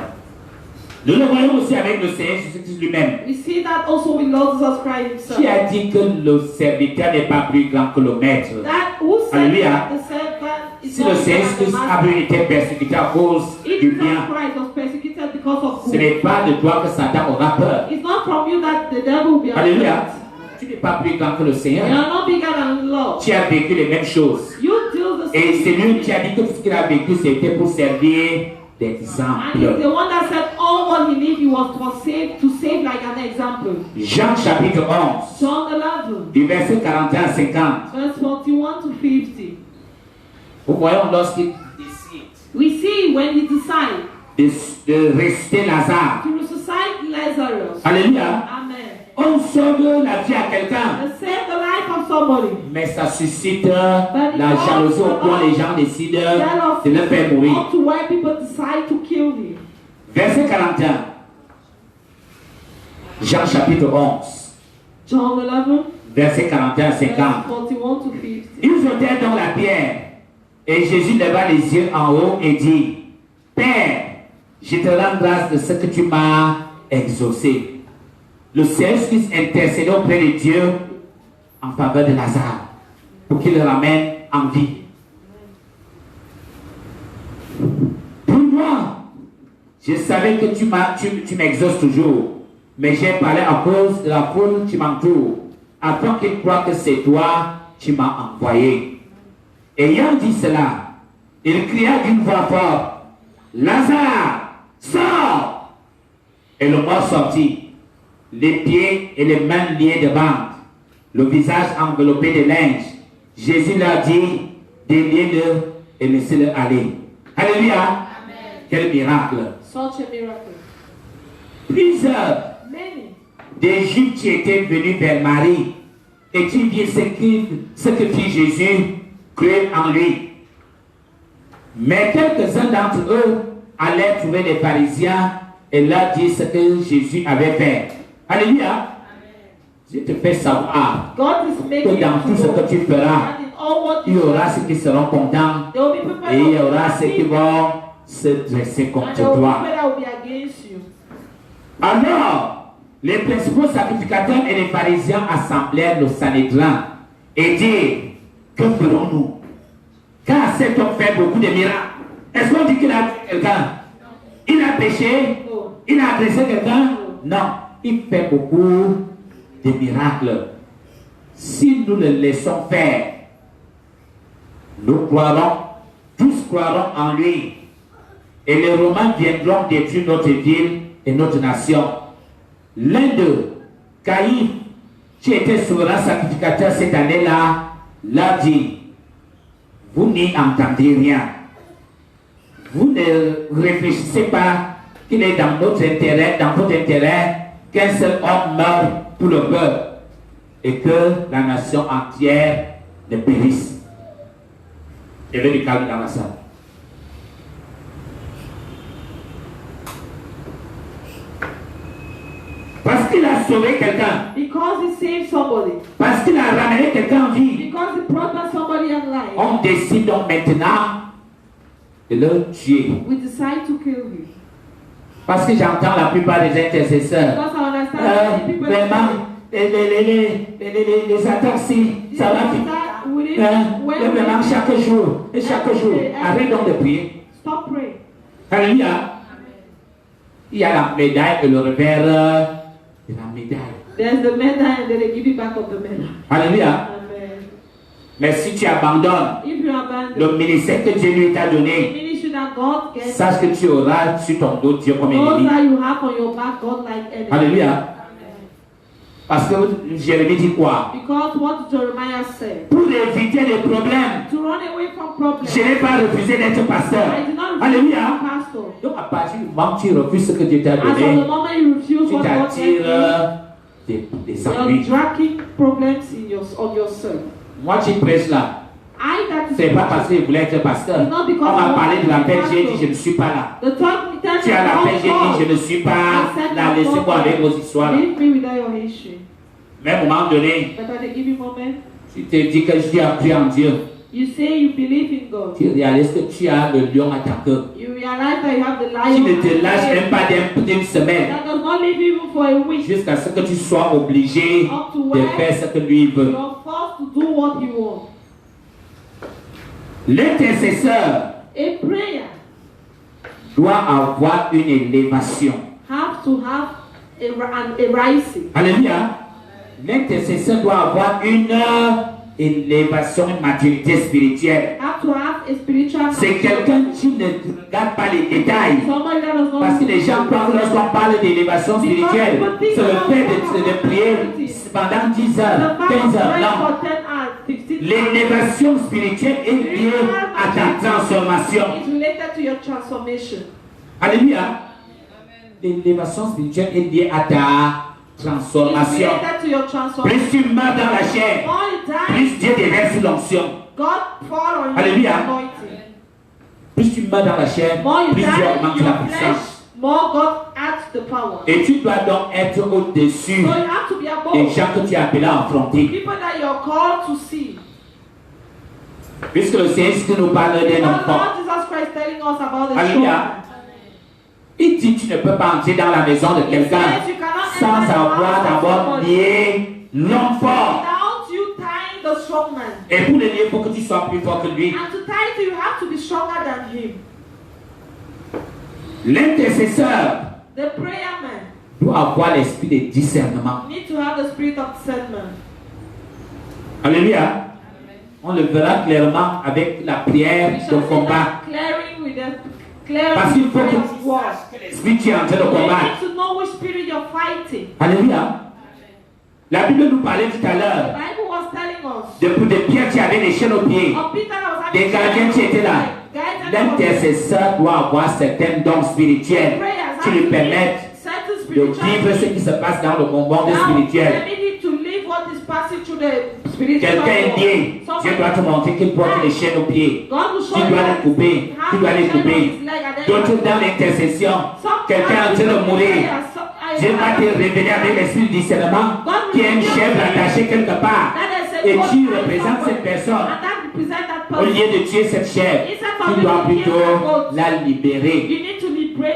[SPEAKER 1] Nous le voyons aussi avec le Seigneur Jésus lui-même.
[SPEAKER 2] We see that also with Lord Jesus Christ
[SPEAKER 1] Qui
[SPEAKER 2] himself.
[SPEAKER 1] a dit que le serviteur n'est pas plus grand que le maître?
[SPEAKER 2] That who said
[SPEAKER 1] Alléluia.
[SPEAKER 2] that the servant is
[SPEAKER 1] Si
[SPEAKER 2] not
[SPEAKER 1] le
[SPEAKER 2] greater
[SPEAKER 1] Seigneur
[SPEAKER 2] than the
[SPEAKER 1] Jésus a
[SPEAKER 2] master.
[SPEAKER 1] pu été persécuté à cause
[SPEAKER 2] If
[SPEAKER 1] du
[SPEAKER 2] Jesus
[SPEAKER 1] bien,
[SPEAKER 2] Christ was persecuted because of
[SPEAKER 1] ce
[SPEAKER 2] good,
[SPEAKER 1] n'est pas de toi que Satan aura peur.
[SPEAKER 2] it's not from you that the devil will be
[SPEAKER 1] Alléluia.
[SPEAKER 2] afraid.
[SPEAKER 1] Tu n'es pas plus grand que le
[SPEAKER 2] You
[SPEAKER 1] Seigneur.
[SPEAKER 2] are not bigger than the Lord.
[SPEAKER 1] Tu as vécu les mêmes choses.
[SPEAKER 2] You do the
[SPEAKER 1] Et
[SPEAKER 2] same.
[SPEAKER 1] c'est lui qui a dit que tout ce qu'il a vécu, c'était pour servir
[SPEAKER 2] And he's
[SPEAKER 1] d'exemple.
[SPEAKER 2] the one that said all what he lived, he was for save to save like an example.
[SPEAKER 1] Jean chapitre 11,
[SPEAKER 2] John 11,
[SPEAKER 1] du verset 41 à 50.
[SPEAKER 2] verse 41 to 50.
[SPEAKER 1] Nous voyons lorsqu'il décide
[SPEAKER 2] We see when he decided
[SPEAKER 1] de ressusciter Lazare.
[SPEAKER 2] to resuscite Lazarus.
[SPEAKER 1] Alléluia.
[SPEAKER 2] Amen.
[SPEAKER 1] On sauve la vie à quelqu'un,
[SPEAKER 2] And save the life of somebody.
[SPEAKER 1] mais ça suscite la jalousie au point les gens décident de le faire mourir.
[SPEAKER 2] Up to where people decide to kill him.
[SPEAKER 1] Verset 41. Jean chapitre 11,
[SPEAKER 2] John 11,
[SPEAKER 1] verset 41 à
[SPEAKER 2] verse
[SPEAKER 1] 50.
[SPEAKER 2] 41 to 50.
[SPEAKER 1] Ils ôtèrent donc la pierre, et Jésus leva les yeux en haut et dit, Père, je te rends grâce de ce que tu m'as exaucé. Le Saint-Esprit intercédait auprès de Dieu en faveur de Lazare, pour qu'il le ramène en vie. Pour moi, je savais que tu m'exauces toujours, mais j'ai parlé à cause de la foule qui m'entoure, afin qu'ils croient que c'est toi qui m'as envoyé. Ayant dit cela, il cria d'une voix forte, Lazare, sors! Et le mort sortit, les pieds et les mains liés de bandes, le visage enveloppé de linge. Jésus leur dit, déliez-le et laissez-le aller. Alléluia!
[SPEAKER 2] Amen.
[SPEAKER 1] Quel miracle!
[SPEAKER 2] Such a miracle.
[SPEAKER 1] Plusieurs
[SPEAKER 2] Many
[SPEAKER 1] des Juifs qui étaient venus vers Marie et qui virent ce que fit Jésus, crurent en lui. Mais quelques-uns d'entre eux allèrent trouver les pharisiens et leur dire ce que Jésus avait fait. Alléluia. Je te fais savoir que dans tout ce que tu feras, il y aura ceux qui seront contents et il y aura ceux qui vont se dresser contre toi. Alors, les principaux sacrificateurs et les pharisiens assemblèrent le Sanhédrin et dirent, que ferons-nous? Car cet homme fait beaucoup de miracles. Est-ce qu'on dit qu'il a tué quelqu'un? Il a péché? Il a agressé quelqu'un? Non, il fait beaucoup de miracles. Si nous le laissons faire, nous croirons, tous croiront en lui. Et les Romains viendront détruire notre ville et notre nation. L'un d'eux, Caïphe, qui était souverain sacrificateur cette année-là, l'a dit, vous n'y entendez rien. Vous ne réfléchissez pas qu'il est dans notre intérêt, dans votre intérêt, qu'un seul homme meure pour le peuple et que la nation entière ne périsse. Je vais du calme dans la salle. Parce qu'il a sauvé quelqu'un.
[SPEAKER 2] Because he saved somebody.
[SPEAKER 1] Parce qu'il a ramené quelqu'un en vie.
[SPEAKER 2] Because he brought back somebody alive.
[SPEAKER 1] On décide donc maintenant de le tuer.
[SPEAKER 2] We decide to kill him.
[SPEAKER 1] Parce que j'entends la plupart des intercesseurs.
[SPEAKER 2] Because I understand people
[SPEAKER 1] Vraiment, les attaques, si, ça va finir. Vraiment, chaque jour, et chaque jour. Arrête donc de prier.
[SPEAKER 2] Stop praying.
[SPEAKER 1] Alléluia. Il y a la médaille et le revers de la médaille.
[SPEAKER 2] There's the medal and then they give you back of the medal.
[SPEAKER 1] Alléluia.
[SPEAKER 2] Amen.
[SPEAKER 1] Mais si tu abandonnes
[SPEAKER 2] If you abandon
[SPEAKER 1] le ministère que Dieu lui t'a
[SPEAKER 2] the
[SPEAKER 1] donné,
[SPEAKER 2] ministry that God gets,
[SPEAKER 1] sache que tu auras sur ton dos Dieu comme
[SPEAKER 2] those
[SPEAKER 1] ennemi.
[SPEAKER 2] that you have on your back, God like enemy.
[SPEAKER 1] Alléluia. Parce que Jérémie dit quoi?
[SPEAKER 2] Because what Jeremiah said,
[SPEAKER 1] Pour éviter les problèmes,
[SPEAKER 2] to run away from problems,
[SPEAKER 1] je n'ai pas refusé d'être pasteur.
[SPEAKER 2] I did not refuse to
[SPEAKER 1] Alléluia.
[SPEAKER 2] be pastor.
[SPEAKER 1] Donc à partir du moment où tu refuses ce que Dieu t'a
[SPEAKER 2] As of
[SPEAKER 1] donné,
[SPEAKER 2] the moment you refuse
[SPEAKER 1] tu
[SPEAKER 2] what God gave you,
[SPEAKER 1] t'attires des
[SPEAKER 2] you're
[SPEAKER 1] ennuis.
[SPEAKER 2] dragging problems on yourself.
[SPEAKER 1] Moi qui prêche là,
[SPEAKER 2] I that is
[SPEAKER 1] c'est pas parce qu'il voulait être pasteur.
[SPEAKER 2] It's not because
[SPEAKER 1] On m'a
[SPEAKER 2] I
[SPEAKER 1] parlé de la
[SPEAKER 2] want to be
[SPEAKER 1] paix, j'ai dit
[SPEAKER 2] pastor.
[SPEAKER 1] je ne suis pas là.
[SPEAKER 2] The talk
[SPEAKER 1] Tu as la paix, j'ai dit je ne suis pas là. Laissez-moi avec vos histoires.
[SPEAKER 2] Leave me without your history.
[SPEAKER 1] Mais à un moment donné,
[SPEAKER 2] But at a given moment,
[SPEAKER 1] tu te dis que tu as cru en Dieu.
[SPEAKER 2] you say you believe in God.
[SPEAKER 1] Tu réalises que tu as le lion à ta queue.
[SPEAKER 2] You realize that you have the
[SPEAKER 1] Qui
[SPEAKER 2] lion.
[SPEAKER 1] ne te lâche même pas d'une semaine.
[SPEAKER 2] That does not leave you even for a week.
[SPEAKER 1] Jusqu'à ce que tu sois obligé
[SPEAKER 2] Up to
[SPEAKER 1] de
[SPEAKER 2] where
[SPEAKER 1] faire ce que lui veut.
[SPEAKER 2] you're forced to do what you want.
[SPEAKER 1] L'intercesseur
[SPEAKER 2] A prayer
[SPEAKER 1] doit avoir une élévation.
[SPEAKER 2] have to have a rising.
[SPEAKER 1] Alléluia. L'intercesseur doit avoir une élévation, une maturité spirituelle.
[SPEAKER 2] Have to have a spiritual.
[SPEAKER 1] C'est quelqu'un qui ne regarde pas les détails.
[SPEAKER 2] Somebody that does not.
[SPEAKER 1] Parce que les gens croient que lorsqu'on parle d'élévation spirituelle, c'est le fait de prier pendant 10 heures, 15 heures. Non. L'élévation spirituelle est liée à ta transformation.
[SPEAKER 2] It's related to your transformation.
[SPEAKER 1] Alléluia. L'élévation spirituelle est liée à ta
[SPEAKER 2] It's
[SPEAKER 1] transformation.
[SPEAKER 2] related to your transformation.
[SPEAKER 1] Plus tu meurs dans la chair,
[SPEAKER 2] More you die,
[SPEAKER 1] plus Dieu déverse l'onction.
[SPEAKER 2] God fall on you
[SPEAKER 1] Alléluia.
[SPEAKER 2] anointing.
[SPEAKER 1] Plus tu meurs dans la chair,
[SPEAKER 2] More you
[SPEAKER 1] plus
[SPEAKER 2] die
[SPEAKER 1] Dieu
[SPEAKER 2] in
[SPEAKER 1] augmente la
[SPEAKER 2] your flesh,
[SPEAKER 1] puissance.
[SPEAKER 2] more God adds the power.
[SPEAKER 1] Et tu dois donc être au-dessus
[SPEAKER 2] So you have to be
[SPEAKER 1] des
[SPEAKER 2] above
[SPEAKER 1] gens que tu as appelés à affronter.
[SPEAKER 2] people that you're called to see.
[SPEAKER 1] Puisque le Seigneur Jésus nous parle d'un
[SPEAKER 2] Because
[SPEAKER 1] enfant.
[SPEAKER 2] Lord Jesus Christ telling us about the
[SPEAKER 1] Alléluia.
[SPEAKER 2] children.
[SPEAKER 1] Il dit tu ne peux pas entrer dans la maison de quelqu'un
[SPEAKER 2] He says you cannot
[SPEAKER 1] sans
[SPEAKER 2] enter the
[SPEAKER 1] avoir
[SPEAKER 2] house of
[SPEAKER 1] d'abord
[SPEAKER 2] somebody
[SPEAKER 1] lié l'homme fort.
[SPEAKER 2] without you tying the strong man.
[SPEAKER 1] Et pour le lier, il faut que tu sois plus fort que lui.
[SPEAKER 2] And to tie it, you have to be stronger than him.
[SPEAKER 1] L'intercesseur
[SPEAKER 2] The prayer man
[SPEAKER 1] doit avoir l'esprit de discernement.
[SPEAKER 2] need to have the spirit of discernment.
[SPEAKER 1] Alléluia. On le verra clairement avec la prière
[SPEAKER 2] We
[SPEAKER 1] de
[SPEAKER 2] shall see
[SPEAKER 1] combat.
[SPEAKER 2] that clearing with the clearing
[SPEAKER 1] Parce qu'il faut
[SPEAKER 2] prayer
[SPEAKER 1] que
[SPEAKER 2] of war.
[SPEAKER 1] l'esprit qui est en train de
[SPEAKER 2] You
[SPEAKER 1] combattre.
[SPEAKER 2] need to know which spirit you're fighting.
[SPEAKER 1] Alléluia. La Bible nous parlait tout à
[SPEAKER 2] The
[SPEAKER 1] l'heure
[SPEAKER 2] Bible was telling us
[SPEAKER 1] de Pierre qui avait les chaînes aux pieds.
[SPEAKER 2] of Peter that was
[SPEAKER 1] Des
[SPEAKER 2] having
[SPEAKER 1] gardiens qui étaient là.
[SPEAKER 2] guys that was
[SPEAKER 1] L'intercesseur doit avoir certains dons spirituels
[SPEAKER 2] prayers
[SPEAKER 1] qui lui permettent
[SPEAKER 2] certain
[SPEAKER 1] de vivre ce
[SPEAKER 2] spiritual
[SPEAKER 1] qui se passe dans le monde
[SPEAKER 2] now
[SPEAKER 1] spirituel.
[SPEAKER 2] permitting to live what is passing through the spiritual
[SPEAKER 1] Quelqu'un dit,
[SPEAKER 2] war.
[SPEAKER 1] Dieu doit te montrer qu'il porte les chaînes aux pieds.
[SPEAKER 2] God will show
[SPEAKER 1] Tu
[SPEAKER 2] you
[SPEAKER 1] dois
[SPEAKER 2] that
[SPEAKER 1] les couper. Tu dois les couper. D'autres dans l'intercession. Quelqu'un est en train de mourir. Dieu va te révéler avec l'esprit du discernement qu'il y a une chèvre attachée quelque part. Et tu représentes cette personne. Au lieu de tuer cette chèvre, tu dois plutôt la libérer.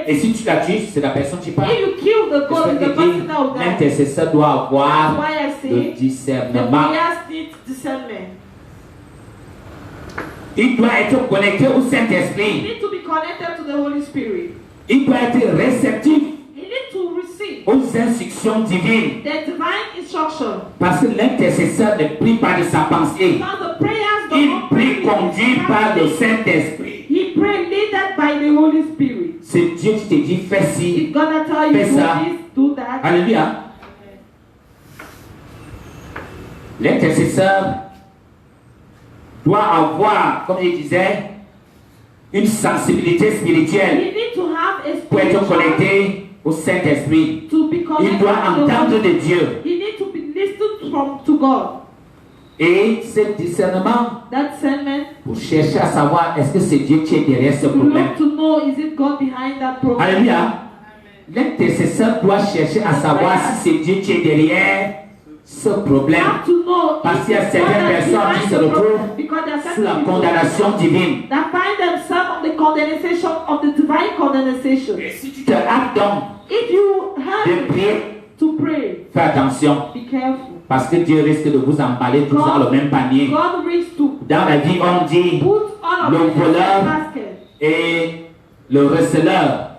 [SPEAKER 1] Et si tu la tues, c'est la personne qui parle. L'intercesseur doit avoir le discernement. Il doit être connecté au Saint-Esprit. Il doit être réceptif aux instructions divines. Parce que l'intercesseur ne prie pas de sa pensée. Il prie conduit par le Saint-Esprit. C'est Dieu qui te dit fais ci, fais ça. Alléluia. L'intercesseur doit avoir, comme je disais, une sensibilité spirituelle pour être connecté au Saint-Esprit. Il doit entendre de Dieu. Et ce discernement pour chercher à savoir est-ce que c'est Dieu qui est derrière ce problème. Alléluia. L'intercesseur doit chercher à savoir si c'est Dieu qui est derrière ce problème. Parce qu'il y a certaines personnes qui se retrouvent sous la condamnation divine. Et si tu te hâtes donc de prier, fais attention. Parce que Dieu risque de vous emballer tous dans le même panier. Dans la vie, on dit le voleur et le receleur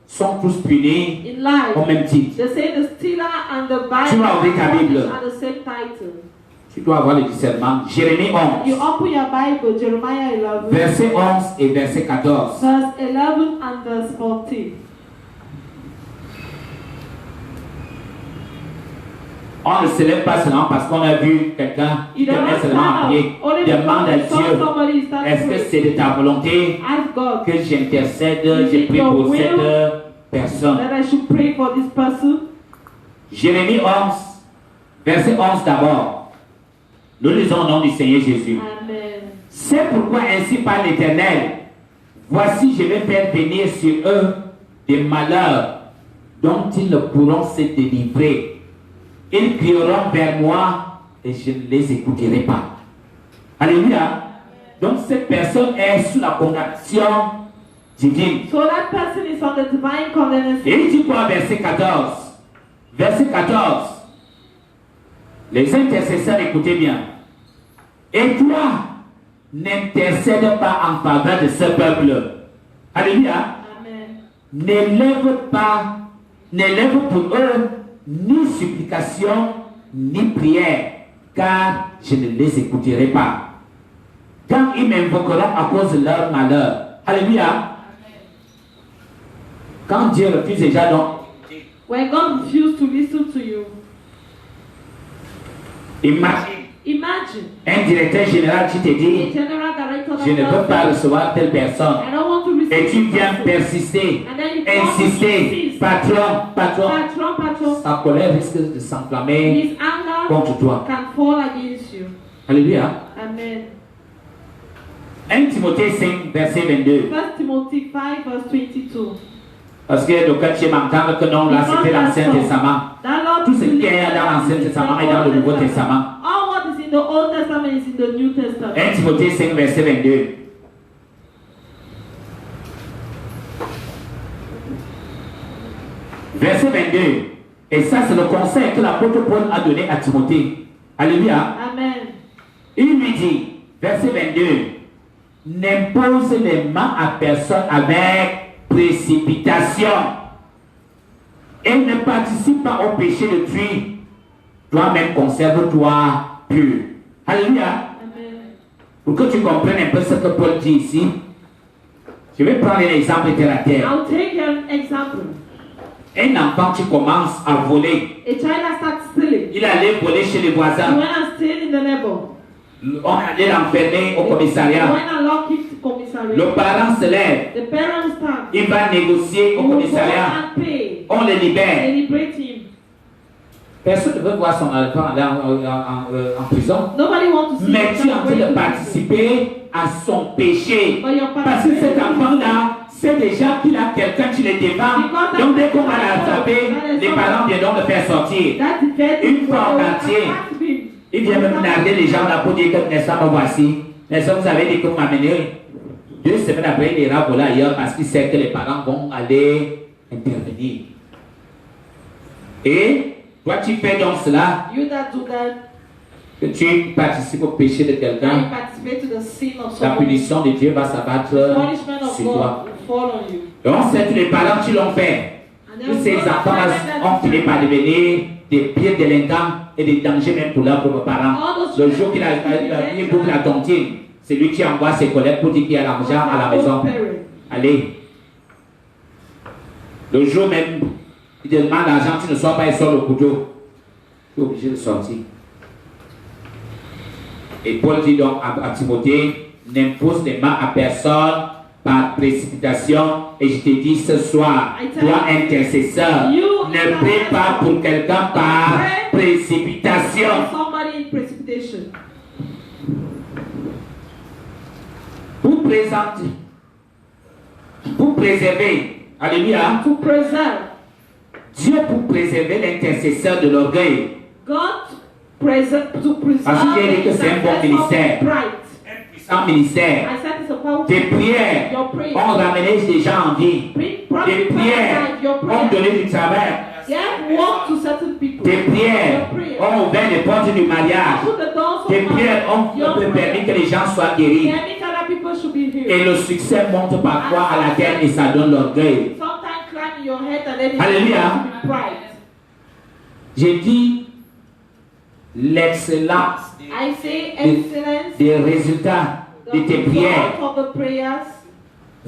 [SPEAKER 1] sont tous punis au même titre. Tu vas ouvrir ta Bible. Tu dois avoir le discernement. Jérémie 11. Verset 11 et verset 14. On ne se lève pas seulement parce qu'on a vu quelqu'un qui te met seulement à prier. Demande à Dieu, est-ce que c'est de ta volonté que j'intercède, je prie pour cette personne. Jérémie 11, verset 11 d'abord. Nous lisons au nom du Seigneur Jésus. C'est pourquoi ainsi par l'Éternel, voici je vais faire venir sur eux des malheurs dont ils ne pourront se délivrer. Ils crieront vers moi et je ne les écouterai pas. Alléluia. Donc cette personne est sous la condamnation divine.
[SPEAKER 2] So that person is on the divine condemnation.
[SPEAKER 1] Et il dit quoi, verset 14? Verset 14. Les intercesseurs, écoutez bien. Et toi, n'intercède pas en faveur de ce peuple. Alléluia. N'élève pour eux ni supplication, ni prière, car je ne les écouterai pas. Quand ils m'invoqueront à cause de leur malheur. Alléluia. Quand Dieu refuse déjà donc.
[SPEAKER 2] When God refuses to listen to you. Imagine.
[SPEAKER 1] Un directeur général qui te dit, je ne veux pas recevoir telle personne. Et tu viens persister, insister, patron. Sa colère risque de s'enflammer contre toi. Alléluia.
[SPEAKER 2] Amen.
[SPEAKER 1] 1 Timothée 5, verset 22.
[SPEAKER 2] 1 Timothy 5, verse 22.
[SPEAKER 1] Parce que donc quand tu m'entends que non, là c'était l'Ancien Testament. Tout ce qui est dans l'Ancien Testament et dans le Nouveau Testament.
[SPEAKER 2] All what is in the Old Testament is in the New Testament.
[SPEAKER 1] 1 Timothée 5, verset 22. Verset 22. Et ça, c'est le conseil que l'apôtre Paul a donné à Timothée. Alléluia.
[SPEAKER 2] Amen.
[SPEAKER 1] Il lui dit, verset 22, n'impose les mains à personne avec précipitation et ne participe pas au péché de tuer. Toi-même, conserve-toi pur. Alléluia.
[SPEAKER 2] Amen.
[SPEAKER 1] Pour que tu comprennes un peu ce que Paul dit ici, je vais prendre un exemple terre à terre.
[SPEAKER 2] I'll take an example.
[SPEAKER 1] Un enfant qui commence à voler.
[SPEAKER 2] A child that starts stealing.
[SPEAKER 1] Il allait voler chez les
[SPEAKER 2] He
[SPEAKER 1] voisins.
[SPEAKER 2] went and steal in the neighbor.
[SPEAKER 1] On allait l'enfermer au commissariat.
[SPEAKER 2] He went and locked him to commissariat.
[SPEAKER 1] Le parent se lève.
[SPEAKER 2] The parents stand.
[SPEAKER 1] Il va négocier au
[SPEAKER 2] He will go
[SPEAKER 1] commissariat.
[SPEAKER 2] and pay.
[SPEAKER 1] On le libère.
[SPEAKER 2] They liberate him.
[SPEAKER 1] Personne ne veut voir son enfant aller en prison.
[SPEAKER 2] Nobody wants to see
[SPEAKER 1] Mais tu es en train de
[SPEAKER 2] prison.
[SPEAKER 1] participer à son péché.
[SPEAKER 2] But you're
[SPEAKER 1] Parce que cet
[SPEAKER 2] participating.
[SPEAKER 1] enfant-là, c'est déjà qu'il a quelqu'un qui le défend. Donc dès qu'on va l'attraper, les parents viendront le faire sortir.
[SPEAKER 2] That's the bed.
[SPEAKER 1] Une fois en quartier, il vient même narguer les gens là pour dire que n'est-ce pas, me voici. Mais ça, vous avez dit que vous m'amenez. 2 semaines après, il ira voler ailleurs parce qu'il sait que les parents vont aller intervenir. Et toi, tu fais donc cela,
[SPEAKER 2] You that do that,
[SPEAKER 1] que tu participes au péché de
[SPEAKER 2] now you
[SPEAKER 1] quelqu'un,
[SPEAKER 2] participate to the sin of
[SPEAKER 1] la
[SPEAKER 2] someone.
[SPEAKER 1] punition de Dieu va s'abattre
[SPEAKER 2] The punishment of
[SPEAKER 1] sur
[SPEAKER 2] God
[SPEAKER 1] toi.
[SPEAKER 2] will fall on you.
[SPEAKER 1] Et on sait que les parents qui l'ont fait,
[SPEAKER 2] And
[SPEAKER 1] tous
[SPEAKER 2] then
[SPEAKER 1] ces
[SPEAKER 2] God
[SPEAKER 1] enfants ont fini par devenir des pires délinquants et des dangers même pour leurs propres parents. Le jour qu'il a boucle la tontine, c'est lui qui envoie ses collègues pour dire qu'il y a l'argent à la maison. Allez. Le jour même, il demande l'argent, tu ne sors pas, il sort le couteau. Tu es obligé de sortir. Et Paul dit donc à Timothée, n'impose les mains à personne par précipitation. Et je te dis ce soir, toi intercesseur, ne prie pas pour quelqu'un par précipitation.
[SPEAKER 2] Somebody in precipitation.
[SPEAKER 1] Pour présenter, pour préserver, alléluia,
[SPEAKER 2] To preserve.
[SPEAKER 1] Dieu pour préserver l'intercesseur de l'orgueil.
[SPEAKER 2] God to preserve
[SPEAKER 1] Parce qu'il a dit que c'est un bon ministère.
[SPEAKER 2] pride.
[SPEAKER 1] Puissant ministère.
[SPEAKER 2] I said it's a powerful.
[SPEAKER 1] Tes prières
[SPEAKER 2] Your prayer.
[SPEAKER 1] ont ramené des gens en vie. Tes prières ont donné du travail.
[SPEAKER 2] Yeah, walk to certain people.
[SPEAKER 1] Tes prières
[SPEAKER 2] Your prayer.
[SPEAKER 1] ont ouvert les portes du mariage.
[SPEAKER 2] Put the doors
[SPEAKER 1] Tes
[SPEAKER 2] open.
[SPEAKER 1] prières ont
[SPEAKER 2] Your
[SPEAKER 1] permis
[SPEAKER 2] prayer.
[SPEAKER 1] que les gens soient guéris.
[SPEAKER 2] Yeah, make other people should be here.
[SPEAKER 1] Et le succès monte parfois à la tête et ça donne l'orgueil.
[SPEAKER 2] Sometimes climb in your head and then it
[SPEAKER 1] Alléluia.
[SPEAKER 2] to be pride.
[SPEAKER 1] J'ai dit l'excellence
[SPEAKER 2] I say excellence.
[SPEAKER 1] des résultats de tes prières
[SPEAKER 2] result of the prayers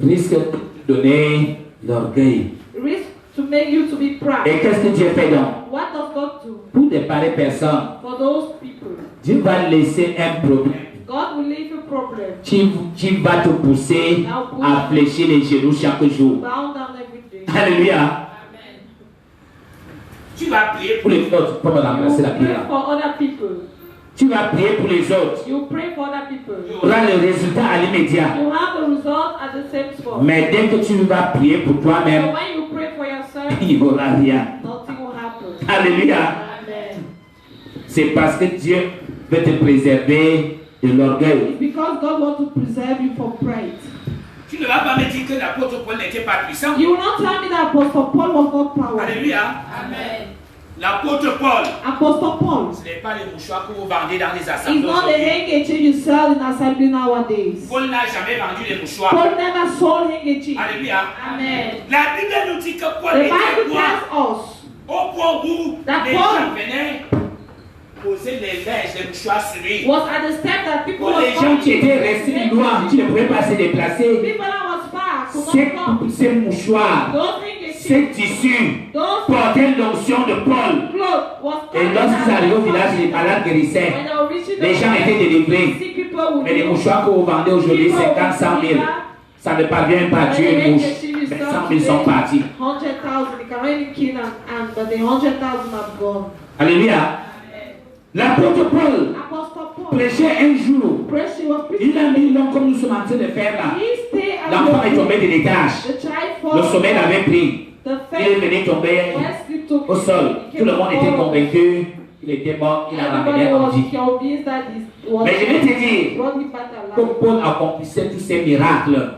[SPEAKER 1] risque de te donner l'orgueil.
[SPEAKER 2] risk to make you to be
[SPEAKER 1] Et
[SPEAKER 2] proud.
[SPEAKER 1] qu'est-ce que Dieu fait donc?
[SPEAKER 2] What does God do
[SPEAKER 1] Pour des pareilles personnes,
[SPEAKER 2] for those people?
[SPEAKER 1] Dieu va laisser un problème
[SPEAKER 2] God will leave a problem.
[SPEAKER 1] qui va te pousser à fléchir les genoux chaque jour.
[SPEAKER 2] Bow down every day.
[SPEAKER 1] Alléluia. Tu vas prier pour les autres. Pour me remplacer la
[SPEAKER 2] You pray
[SPEAKER 1] prière.
[SPEAKER 2] for other people.
[SPEAKER 1] Tu vas prier pour les autres.
[SPEAKER 2] You pray for other people.
[SPEAKER 1] Tu auras le résultat à l'immédiat.
[SPEAKER 2] You have the result at the same spot.
[SPEAKER 1] Mais dès que tu vas prier pour
[SPEAKER 2] So
[SPEAKER 1] toi-même,
[SPEAKER 2] when you pray for yourself,
[SPEAKER 1] il n'y aura rien.
[SPEAKER 2] nothing will happen.
[SPEAKER 1] Alléluia.
[SPEAKER 2] Amen.
[SPEAKER 1] C'est parce que Dieu veut te préserver de l'orgueil.
[SPEAKER 2] It's because God wants to preserve you from pride.
[SPEAKER 3] Tu ne vas pas me dire que l'apôtre Paul n'était pas puissant.
[SPEAKER 2] You will not tell me that Apostle Paul was not powerful.
[SPEAKER 3] Alléluia.
[SPEAKER 2] Amen.
[SPEAKER 3] L'apôtre Paul,
[SPEAKER 2] Apostle Paul
[SPEAKER 3] ce n'est pas les mouchoirs que vous vendez dans les
[SPEAKER 2] is
[SPEAKER 3] assemblées
[SPEAKER 2] not the
[SPEAKER 3] aujourd'hui.
[SPEAKER 2] handkerchief you sell in assembly nowadays.
[SPEAKER 3] Paul n'a jamais vendu les mouchoirs.
[SPEAKER 2] Paul never sold handkerchief.
[SPEAKER 3] Alléluia.
[SPEAKER 2] Amen.
[SPEAKER 3] La Bible nous dit que Paul
[SPEAKER 2] The
[SPEAKER 3] était
[SPEAKER 2] Bible
[SPEAKER 3] roi
[SPEAKER 2] tells us
[SPEAKER 3] au point où
[SPEAKER 2] that
[SPEAKER 3] les
[SPEAKER 2] Paul
[SPEAKER 3] gens venaient poser les lèches, les mouchoirs sur lui.
[SPEAKER 2] was at the step that people
[SPEAKER 1] Pour
[SPEAKER 2] were
[SPEAKER 1] les gens qui étaient restés loin, qui ne pouvaient pas se déplacer,
[SPEAKER 2] People that was far could not come.
[SPEAKER 1] ces mouchoirs,
[SPEAKER 2] Those handkerchiefs,
[SPEAKER 1] ces tissus
[SPEAKER 2] those
[SPEAKER 1] portaient l'onction de Paul.
[SPEAKER 2] clothes was
[SPEAKER 1] Et lorsqu'ils arrivaient au village, les malades guérissaient.
[SPEAKER 2] when they were reaching
[SPEAKER 1] Les gens étaient délivrés.
[SPEAKER 2] sick people would
[SPEAKER 1] Mais les mouchoirs que vous vendez aujourd'hui, 50, 100 000, ça ne parvient pas à tuer une mouche. Mais 100 000 sont partis.
[SPEAKER 2] 100,000. You can only kill and but the 100,000 have gone.
[SPEAKER 1] Alléluia. L'apôtre Paul
[SPEAKER 2] Apostle Paul,
[SPEAKER 1] prêchait un jour.
[SPEAKER 2] pressure was preaching.
[SPEAKER 1] Il a mis l'homme comme nous sommes en train de faire là.
[SPEAKER 2] He stayed at
[SPEAKER 1] L'enfant est
[SPEAKER 2] the
[SPEAKER 1] tombé de l'étage.
[SPEAKER 2] The child
[SPEAKER 1] Le
[SPEAKER 2] fall.
[SPEAKER 1] sommeil l'avait pris.
[SPEAKER 2] The
[SPEAKER 1] Il est
[SPEAKER 2] faith
[SPEAKER 1] venu tomber
[SPEAKER 2] was sleep took
[SPEAKER 1] au sol. Tout le monde était convaincu qu'il était mort. Il a ramené en
[SPEAKER 2] Everybody
[SPEAKER 1] vie.
[SPEAKER 2] was convinced that he was
[SPEAKER 1] Mais je vais te dire,
[SPEAKER 2] brought him back
[SPEAKER 1] que
[SPEAKER 2] alive.
[SPEAKER 1] Paul accomplissait tous ces miracles,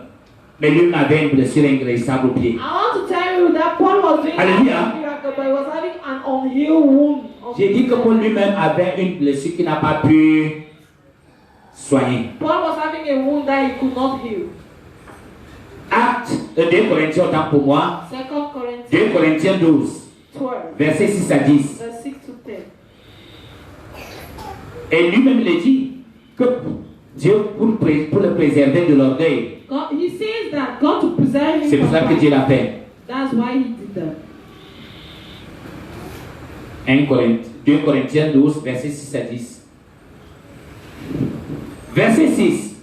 [SPEAKER 1] mais lui avait une blessure inguérissable au pied.
[SPEAKER 2] I want to tell you that Paul was doing
[SPEAKER 1] Alléluia.
[SPEAKER 2] a miracle, but he was having an unhealed wound.
[SPEAKER 1] J'ai dit que Paul lui-même avait une blessure qu'il n'a pas pu soigner.
[SPEAKER 2] Paul was having a wound that he could not heal.
[SPEAKER 1] Acte 2 Corinthiens, autant pour moi,
[SPEAKER 2] 2 Corinthians
[SPEAKER 1] 2 Corinthiens 12,
[SPEAKER 2] 12,
[SPEAKER 1] versets 6 à 10.
[SPEAKER 2] verse 6 to 10.
[SPEAKER 1] Et lui-même il dit que Dieu, pour le préserver de l'orgueil,
[SPEAKER 2] God, he says that God to preserve him
[SPEAKER 1] c'est pour
[SPEAKER 2] from
[SPEAKER 1] ça que
[SPEAKER 2] pride.
[SPEAKER 1] Dieu l'a fait.
[SPEAKER 2] That's why he did that.
[SPEAKER 1] 2 Corinthiens 12, versets 6 à 10. Verset 6.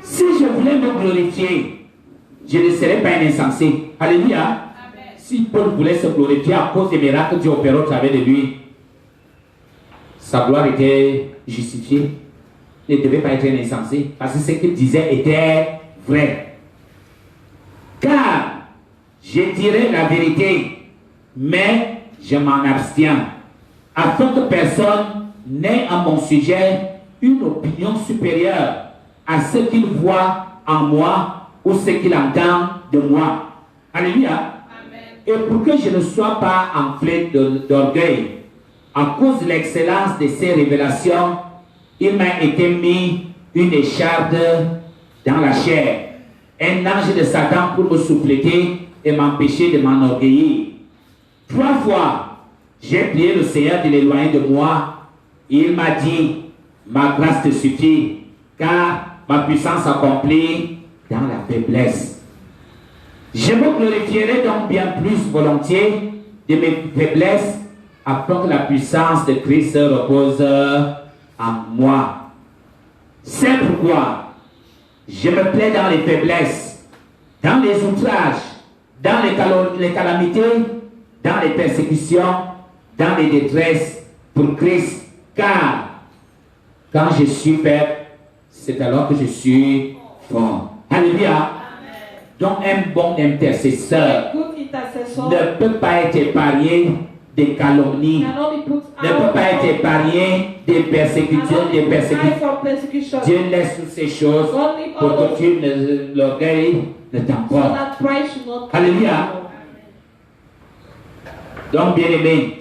[SPEAKER 1] Si je voulais me glorifier, je ne serais pas un insensé. Alléluia. Si Paul voulait se glorifier à cause des miracles que Dieu opérait au travers de lui, sa gloire était justifiée. Il ne devait pas être un insensé, parce que ce qu'il disait était vrai. Car je dirai la vérité, mais je m'en abstiens, afin que personne n'ait à mon sujet une opinion supérieure à ce qu'il voit en moi ou ce qu'il entend de moi. Alléluia. Amen. Et pour que je ne sois pas enflé d'orgueil, à cause de l'excellence de ces révélations, il m'a été mis une écharpe dans la chair, un ange de Satan pour me souffleter et m'empêcher de m'enorgueillir. 3 fois, j'ai prié le Seigneur de l'éloigner de moi. Il m'a dit, ma grâce te suffit, car ma puissance s'accomplit dans la faiblesse. Je me glorifierai donc bien plus volontiers de mes faiblesses, afin que la puissance de Christ repose en moi. C'est pourquoi je me plais dans les faiblesses, dans les outrages, dans les calamités, dans les persécutions, dans les détresses pour Christ, car quand je suis faible, c'est alors que je suis fort. Alléluia. Donc un bon intercesseur ne peut pas être épargné des calomnies, ne peut pas être épargné des persécutions, Dieu laisse toutes ces choses pour que l'orgueil ne t'emporte. Alléluia. Donc bien aimé,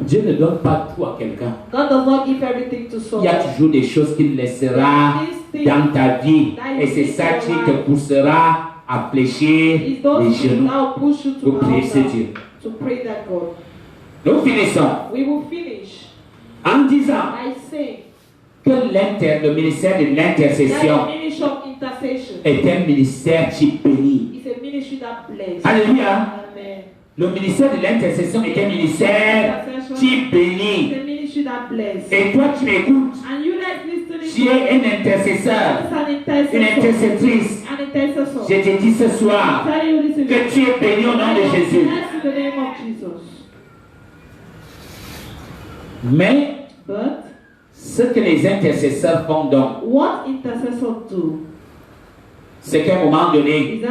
[SPEAKER 1] Dieu ne donne pas tout à quelqu'un. Il y a toujours des choses qu'il laissera dans ta vie, et c'est ça qui te poussera à fléchir les genoux pour prier ce Dieu. Nous finissons en disant que le ministère de l'intercession est un ministère qui bénit. Alléluia. Le ministère de l'intercession est un ministère qui bénit. Et toi qui m'écoutes, tu es un intercesseur, une intercessrice. Je te dis ce soir que tu es béni au nom de Jésus. Mais ce que les intercesseurs font donc, c'est qu'à un moment donné,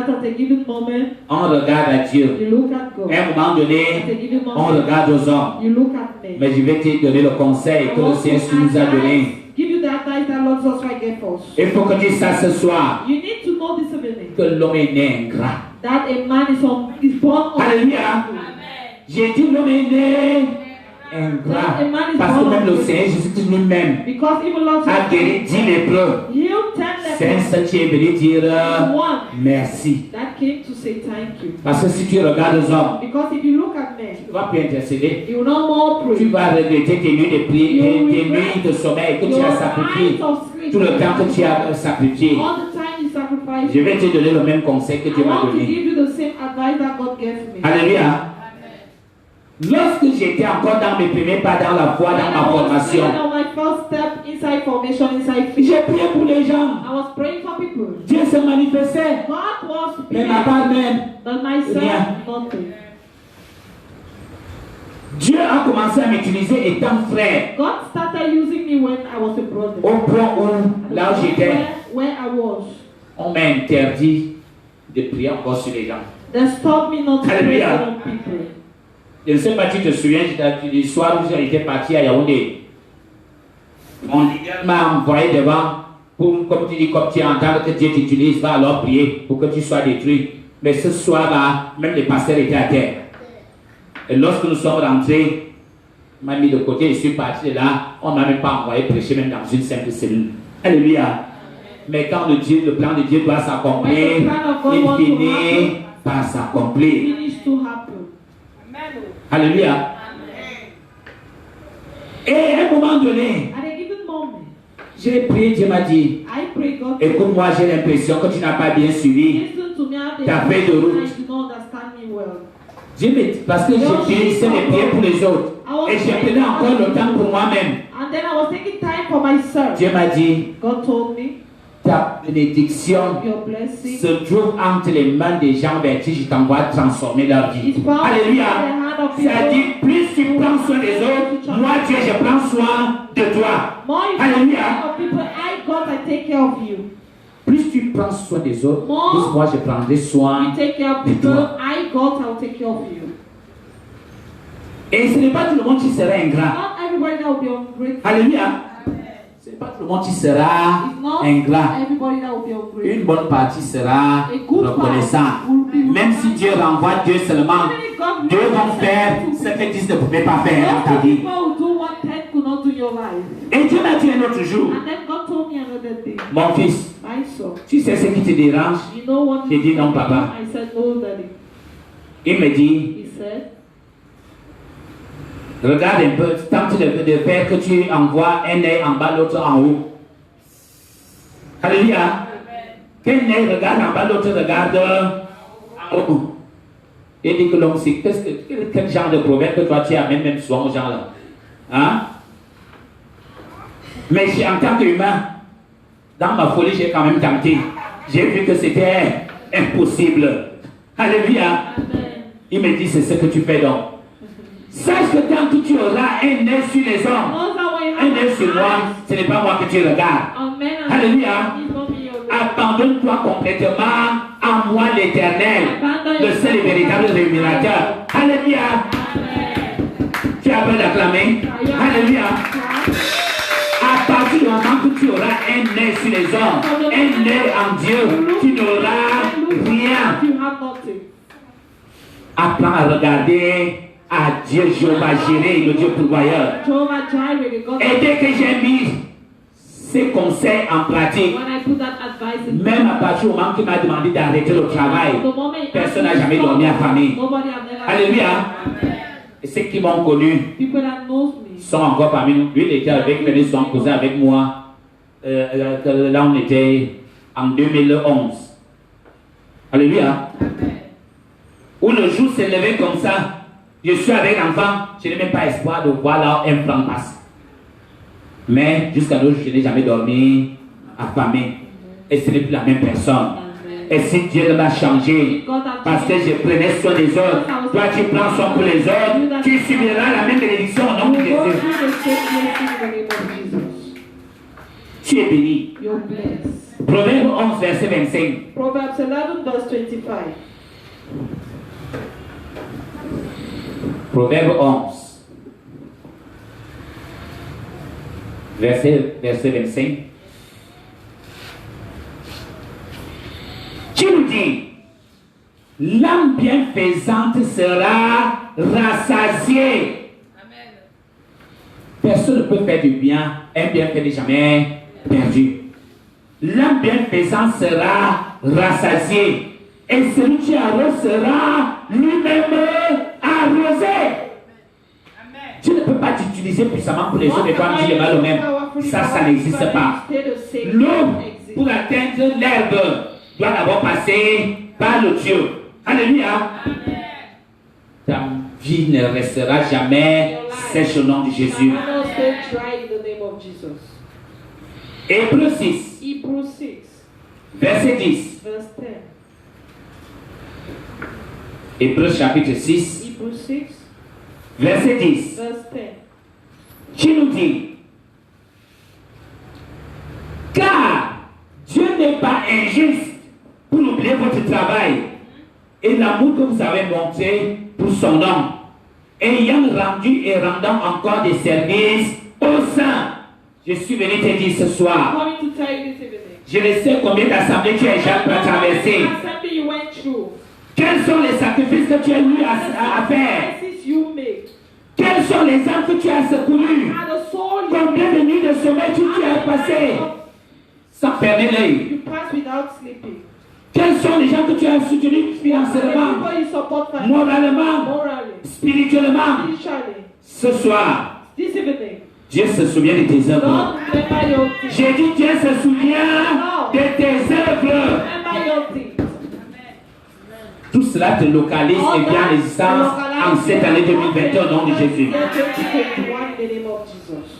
[SPEAKER 1] on regarde à Dieu. À un moment donné, on regarde aux hommes. Mais je vais te donner le conseil que le Seigneur nous a donné. Il faut que tu saches ce soir que l'homme est né ingrat. Alléluia. J'ai dit l'homme est né ingrat. Parce que même le Seigneur Jésus lui-même a guéri 10 lépreux. C'est ça qui est venu dire merci. Parce que si tu regardes aux hommes, tu ne vas plus intercéder. Tu vas regretter tes nuits de prière, tes nuits de sommeil que tu as sacrifié, tout le temps que tu as sacrifié. Je vais te donner le même conseil que Dieu m'a donné. Alléluia. Lorsque j'étais encore dans mes premiers pas dans la foi, dans ma formation, j'ai prié pour les gens. Dieu se manifestait, mais ma part même, rien. Dieu a commencé à m'utiliser étant frère. Au point où, là où j'étais, on m'a interdit de prier encore sur les gens. Alléluia. Je ne sais pas si tu te souviens du soir où j'étais parti à Yaoundé. Mon leader m'a envoyé devant pour, comme tu dis, comme tu entends que Dieu t'utilise, va alors prier pour que tu sois détruit. Mais ce soir-là, même les pasteurs étaient à terre. Et lorsque nous sommes rentrés, on m'a mis de côté, je suis parti de là, on ne m'a même pas envoyé prêcher même dans une simple cellule. Alléluia. Mais quand le plan de Dieu doit s'accomplir, il finit par s'accomplir. Alléluia. Et à un moment donné, j'ai prié, Dieu m'a dit, écoute-moi, j'ai l'impression que tu n'as pas bien suivi ta feuille de route. Dieu m'a dit, parce que je finissais les prières pour les autres. Et je prenais encore le temps pour moi-même. Dieu m'a dit, ta bénédiction
[SPEAKER 2] Your blessing
[SPEAKER 1] se trouve entre les mains des gens vers qui je t'envoie transformer leur vie.
[SPEAKER 2] is found in
[SPEAKER 1] Alléluia.
[SPEAKER 2] the hand of
[SPEAKER 1] Ça dit,
[SPEAKER 2] people.
[SPEAKER 1] plus tu prends soin des autres, moi Dieu, je prends soin de toi.
[SPEAKER 2] More you
[SPEAKER 1] Alléluia.
[SPEAKER 2] take care of people, I, God, I take care of you.
[SPEAKER 1] Plus tu prends soin des autres,
[SPEAKER 2] More
[SPEAKER 1] plus moi je prendrai soin.
[SPEAKER 2] You take care of
[SPEAKER 1] de
[SPEAKER 2] people,
[SPEAKER 1] toi.
[SPEAKER 2] I, God, I'll take care of you.
[SPEAKER 1] Et ce n'est pas tout le monde qui sera ingrat.
[SPEAKER 2] Not everybody that will be ungrateful.
[SPEAKER 1] Alléluia. Ce n'est pas tout le monde qui sera
[SPEAKER 2] It's not
[SPEAKER 1] ingrat.
[SPEAKER 2] everybody that will be ungrateful.
[SPEAKER 1] Une bonne partie sera
[SPEAKER 2] A good
[SPEAKER 1] reconnaissante.
[SPEAKER 2] part will be
[SPEAKER 1] Même si Dieu renvoie Dieu seulement, Dieu va faire ce que 10 ne pouvait pas faire dans ta
[SPEAKER 2] Lots of
[SPEAKER 1] vie.
[SPEAKER 2] people will do what 10 could not do in your life.
[SPEAKER 1] Et Dieu m'a dit un autre jour,
[SPEAKER 2] And then God told me another thing.
[SPEAKER 1] mon fils,
[SPEAKER 2] My son,
[SPEAKER 1] tu sais ce qui te dérange?
[SPEAKER 2] you know what?
[SPEAKER 1] J'ai dit non, papa.
[SPEAKER 2] I said no, daddy.
[SPEAKER 1] Il me dit,
[SPEAKER 2] He said,
[SPEAKER 1] regarde un peu, tente de faire que tu envoies un œil en bas, l'autre en haut. Alléluia. Qu'un œil regarde en bas, l'autre regarde en haut. Il dit que l'homme, c'est quel genre de proverbe que toi tu amènes même souvent aux gens là? Hein? Mais en tant qu'humain, dans ma folie, j'ai quand même tenté. J'ai vu que c'était impossible. Alléluia. Il me dit, c'est ce que tu fais donc. Sache que tant que tu auras un œil sur les hommes, un œil sur moi, ce n'est pas moi que tu regardes. Alléluia. Abandonne-toi complètement à moi l'éternel, le seul et véritable rémunérateur. Alléluia. Tu as peur d'acclamer. Alléluia. À partir du moment que tu auras un œil sur les hommes, un œil en Dieu, tu n'auras rien. Apprends à regarder à Dieu, Jéhovah Jireh, le Dieu pourvoyeur. Et dès que j'ai mis ces conseils en pratique, même à partir du moment qu'il m'a demandé d'arrêter le travail, personne n'a jamais dormi affamé. Alléluia. Et ceux qui m'ont connu sont encore parmi nous. Lui, il était avec mes sont causés avec moi. Là, on était en 2011. Alléluia. Où le jour s'est levé comme ça, je suis avec l'enfant, je n'ai même pas espoir de voir là un franc passe. Mais jusqu'à l'aujourd'hui, je n'ai jamais dormi affamé. Et ce n'est plus la même personne. Et si Dieu m'a changé, parce que je prenais soin des autres, toi tu prends soin pour les autres, tu subiras la même bénédiction au nom de Jésus. Tu es béni. Proverbe 11, verset 25.
[SPEAKER 2] Proverbs 11, verse 25.
[SPEAKER 1] Proverbe 11, verset 25. Qui nous dit, l'âme bienfaisante sera rassasiée. Amen. Personne ne peut faire du bien, un bienfait n'est jamais perdu. L'âme bienfaisante sera rassasiée. Et celui qui arrose sera lui-même arrosé. Amen. Tu ne peux pas t'utiliser puissamment pour les autres et pas dire mal au même. Ça n'existe pas. L'eau pour atteindre l'herbe doit d'abord passer par le Dieu. Alléluia. Amen. Ta vie ne restera jamais sèche au nom de Jésus. Hébreux 6. Verset 10. Hébreux chapitre 6. Verset 10. Qui nous dit, car Dieu n'est pas injuste pour oublier votre travail et l'amour que vous avez montré pour son nom, ayant rendu et rendant encore des services aux saints. Je suis venu te dire ce soir, je ne sais combien d'assemblées tu as déjà traversé. Quels sont les sacrifices que tu as eu à faire? Quels sont les âmes que tu as secourus? Combien de nuits de sommeil tu as passé sans fermer l'œil? Quels sont les gens que tu as soutenus financièrement, moralement, spirituellement? Ce soir, Dieu se souvient de tes œuvres. J'ai dit Dieu se souvient de tes œuvres. Tout cela te localise et vient en existence en cette année 2021 au nom de Jésus.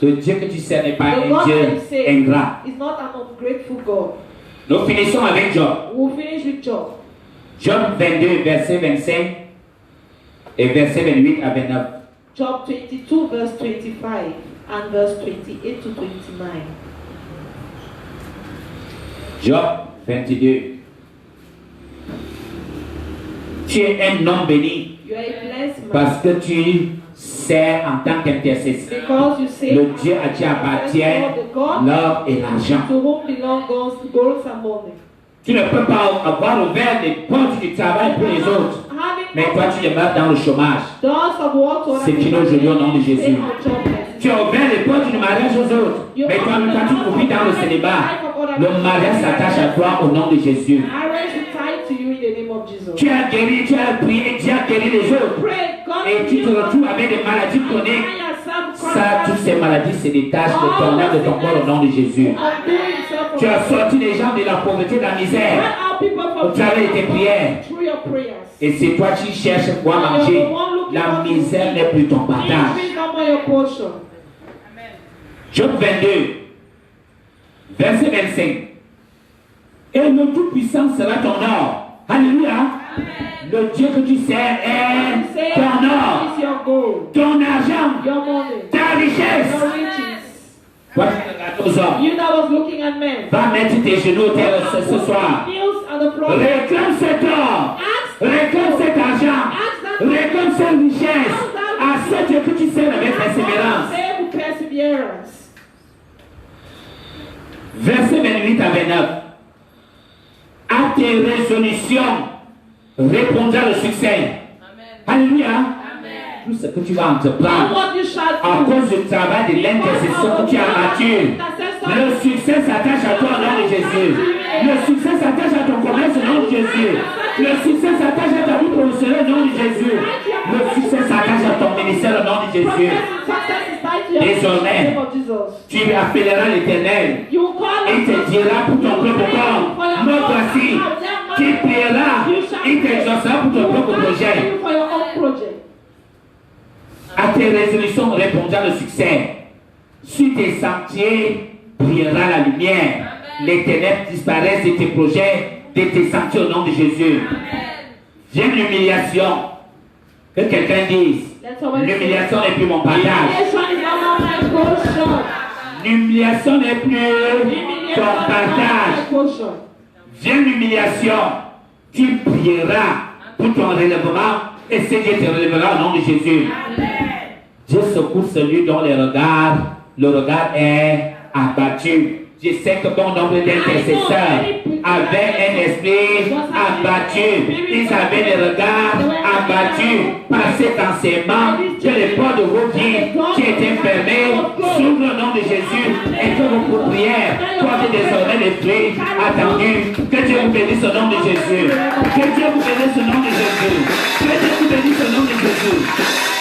[SPEAKER 1] Le Dieu que tu sers n'est pas un Dieu ingrat. Nous finissons avec Job.
[SPEAKER 2] We'll finish with Job.
[SPEAKER 1] Job 22, verset 25 et verset 28 à 29.
[SPEAKER 2] Job 22, verse 25 and verse 28 to 29.
[SPEAKER 1] Job 22. Tu es un homme béni
[SPEAKER 2] You are a blessed man.
[SPEAKER 1] parce que tu sers en tant qu'intercesseur.
[SPEAKER 2] Because you say,
[SPEAKER 1] Le Dieu à qui appartient l'or et l'argent.
[SPEAKER 2] to whom belong gold and money.
[SPEAKER 1] Tu ne peux pas avoir ouvert les portes du travail pour les autres. Mais toi, tu demeures dans le chômage. C'est fini aujourd'hui au nom de Jésus. Tu as ouvert les portes du mariage aux autres. Mais toi, tu profites dans le célibat. Le mariage s'attache à toi au nom de Jésus. Tu as guéri, tu as prié, tu as guéri les autres. Et tu te retrouves avec des maladies chroniques. Ça, toutes ces maladies se détachent de ton âme, de ton corps au nom de Jésus. Tu as sorti les gens de la pauvreté, de la misère au travers de tes prières. Et c'est toi qui cherches quoi manger. La misère n'est plus ton partage. Job 22, verset 25. Et le Tout-Puissant sera ton or. Alléluia. Le Dieu que tu sers est ton or, ton argent, ta richesse. Toi, tu regardes aux hommes.
[SPEAKER 2] You that was looking at men.
[SPEAKER 1] Va mettre tes genoux au terre ce soir. Réclame cet or. Réclame cet argent. Réclame cette richesse à ce Dieu que tu sers avec persévérance. Verset 28 à 29. À tes résolutions répondra le succès. Alléluia. Tout ce que tu vas entreprendre à cause du travail de l'intercession que tu as battu, le succès s'attache à toi au nom de Jésus. Le succès s'attache à ton commerce au nom de Jésus. Le succès s'attache à ta vie professionnelle au nom de Jésus. Le succès s'attache à ton ministère au nom de Jésus. Désormais, tu appelleras l'Éternel et te dira pour ton propre corps, me voici. Tu prieras et t'exaucera pour ton propre projet. À tes résolutions répondra le succès. Sur tes sentiers brillera la lumière. Les ténèbres disparaissent de tes projets, de tes sentiers au nom de Jésus. Viens l'humiliation. Que quelqu'un dise, l'humiliation n'est plus mon partage. L'humiliation n'est plus ton partage. Viens l'humiliation. Tu prieras pour ton relèvement. Et c'est Dieu te relèvera au nom de Jésus. Dieu secoue celui dont le regard est abattu. Je sais que bon nombre d'intercesseurs avaient un esprit abattu. Ils avaient des regards abattus par cet enseignement que les portes de vos vies qui étaient fermées s'ouvrent au nom de Jésus et que vos prières portent désormais les fruits attendus. Que Dieu vous bénisse au nom de Jésus. Que Dieu vous bénisse au nom de Jésus. Que Dieu vous bénisse au nom de Jésus.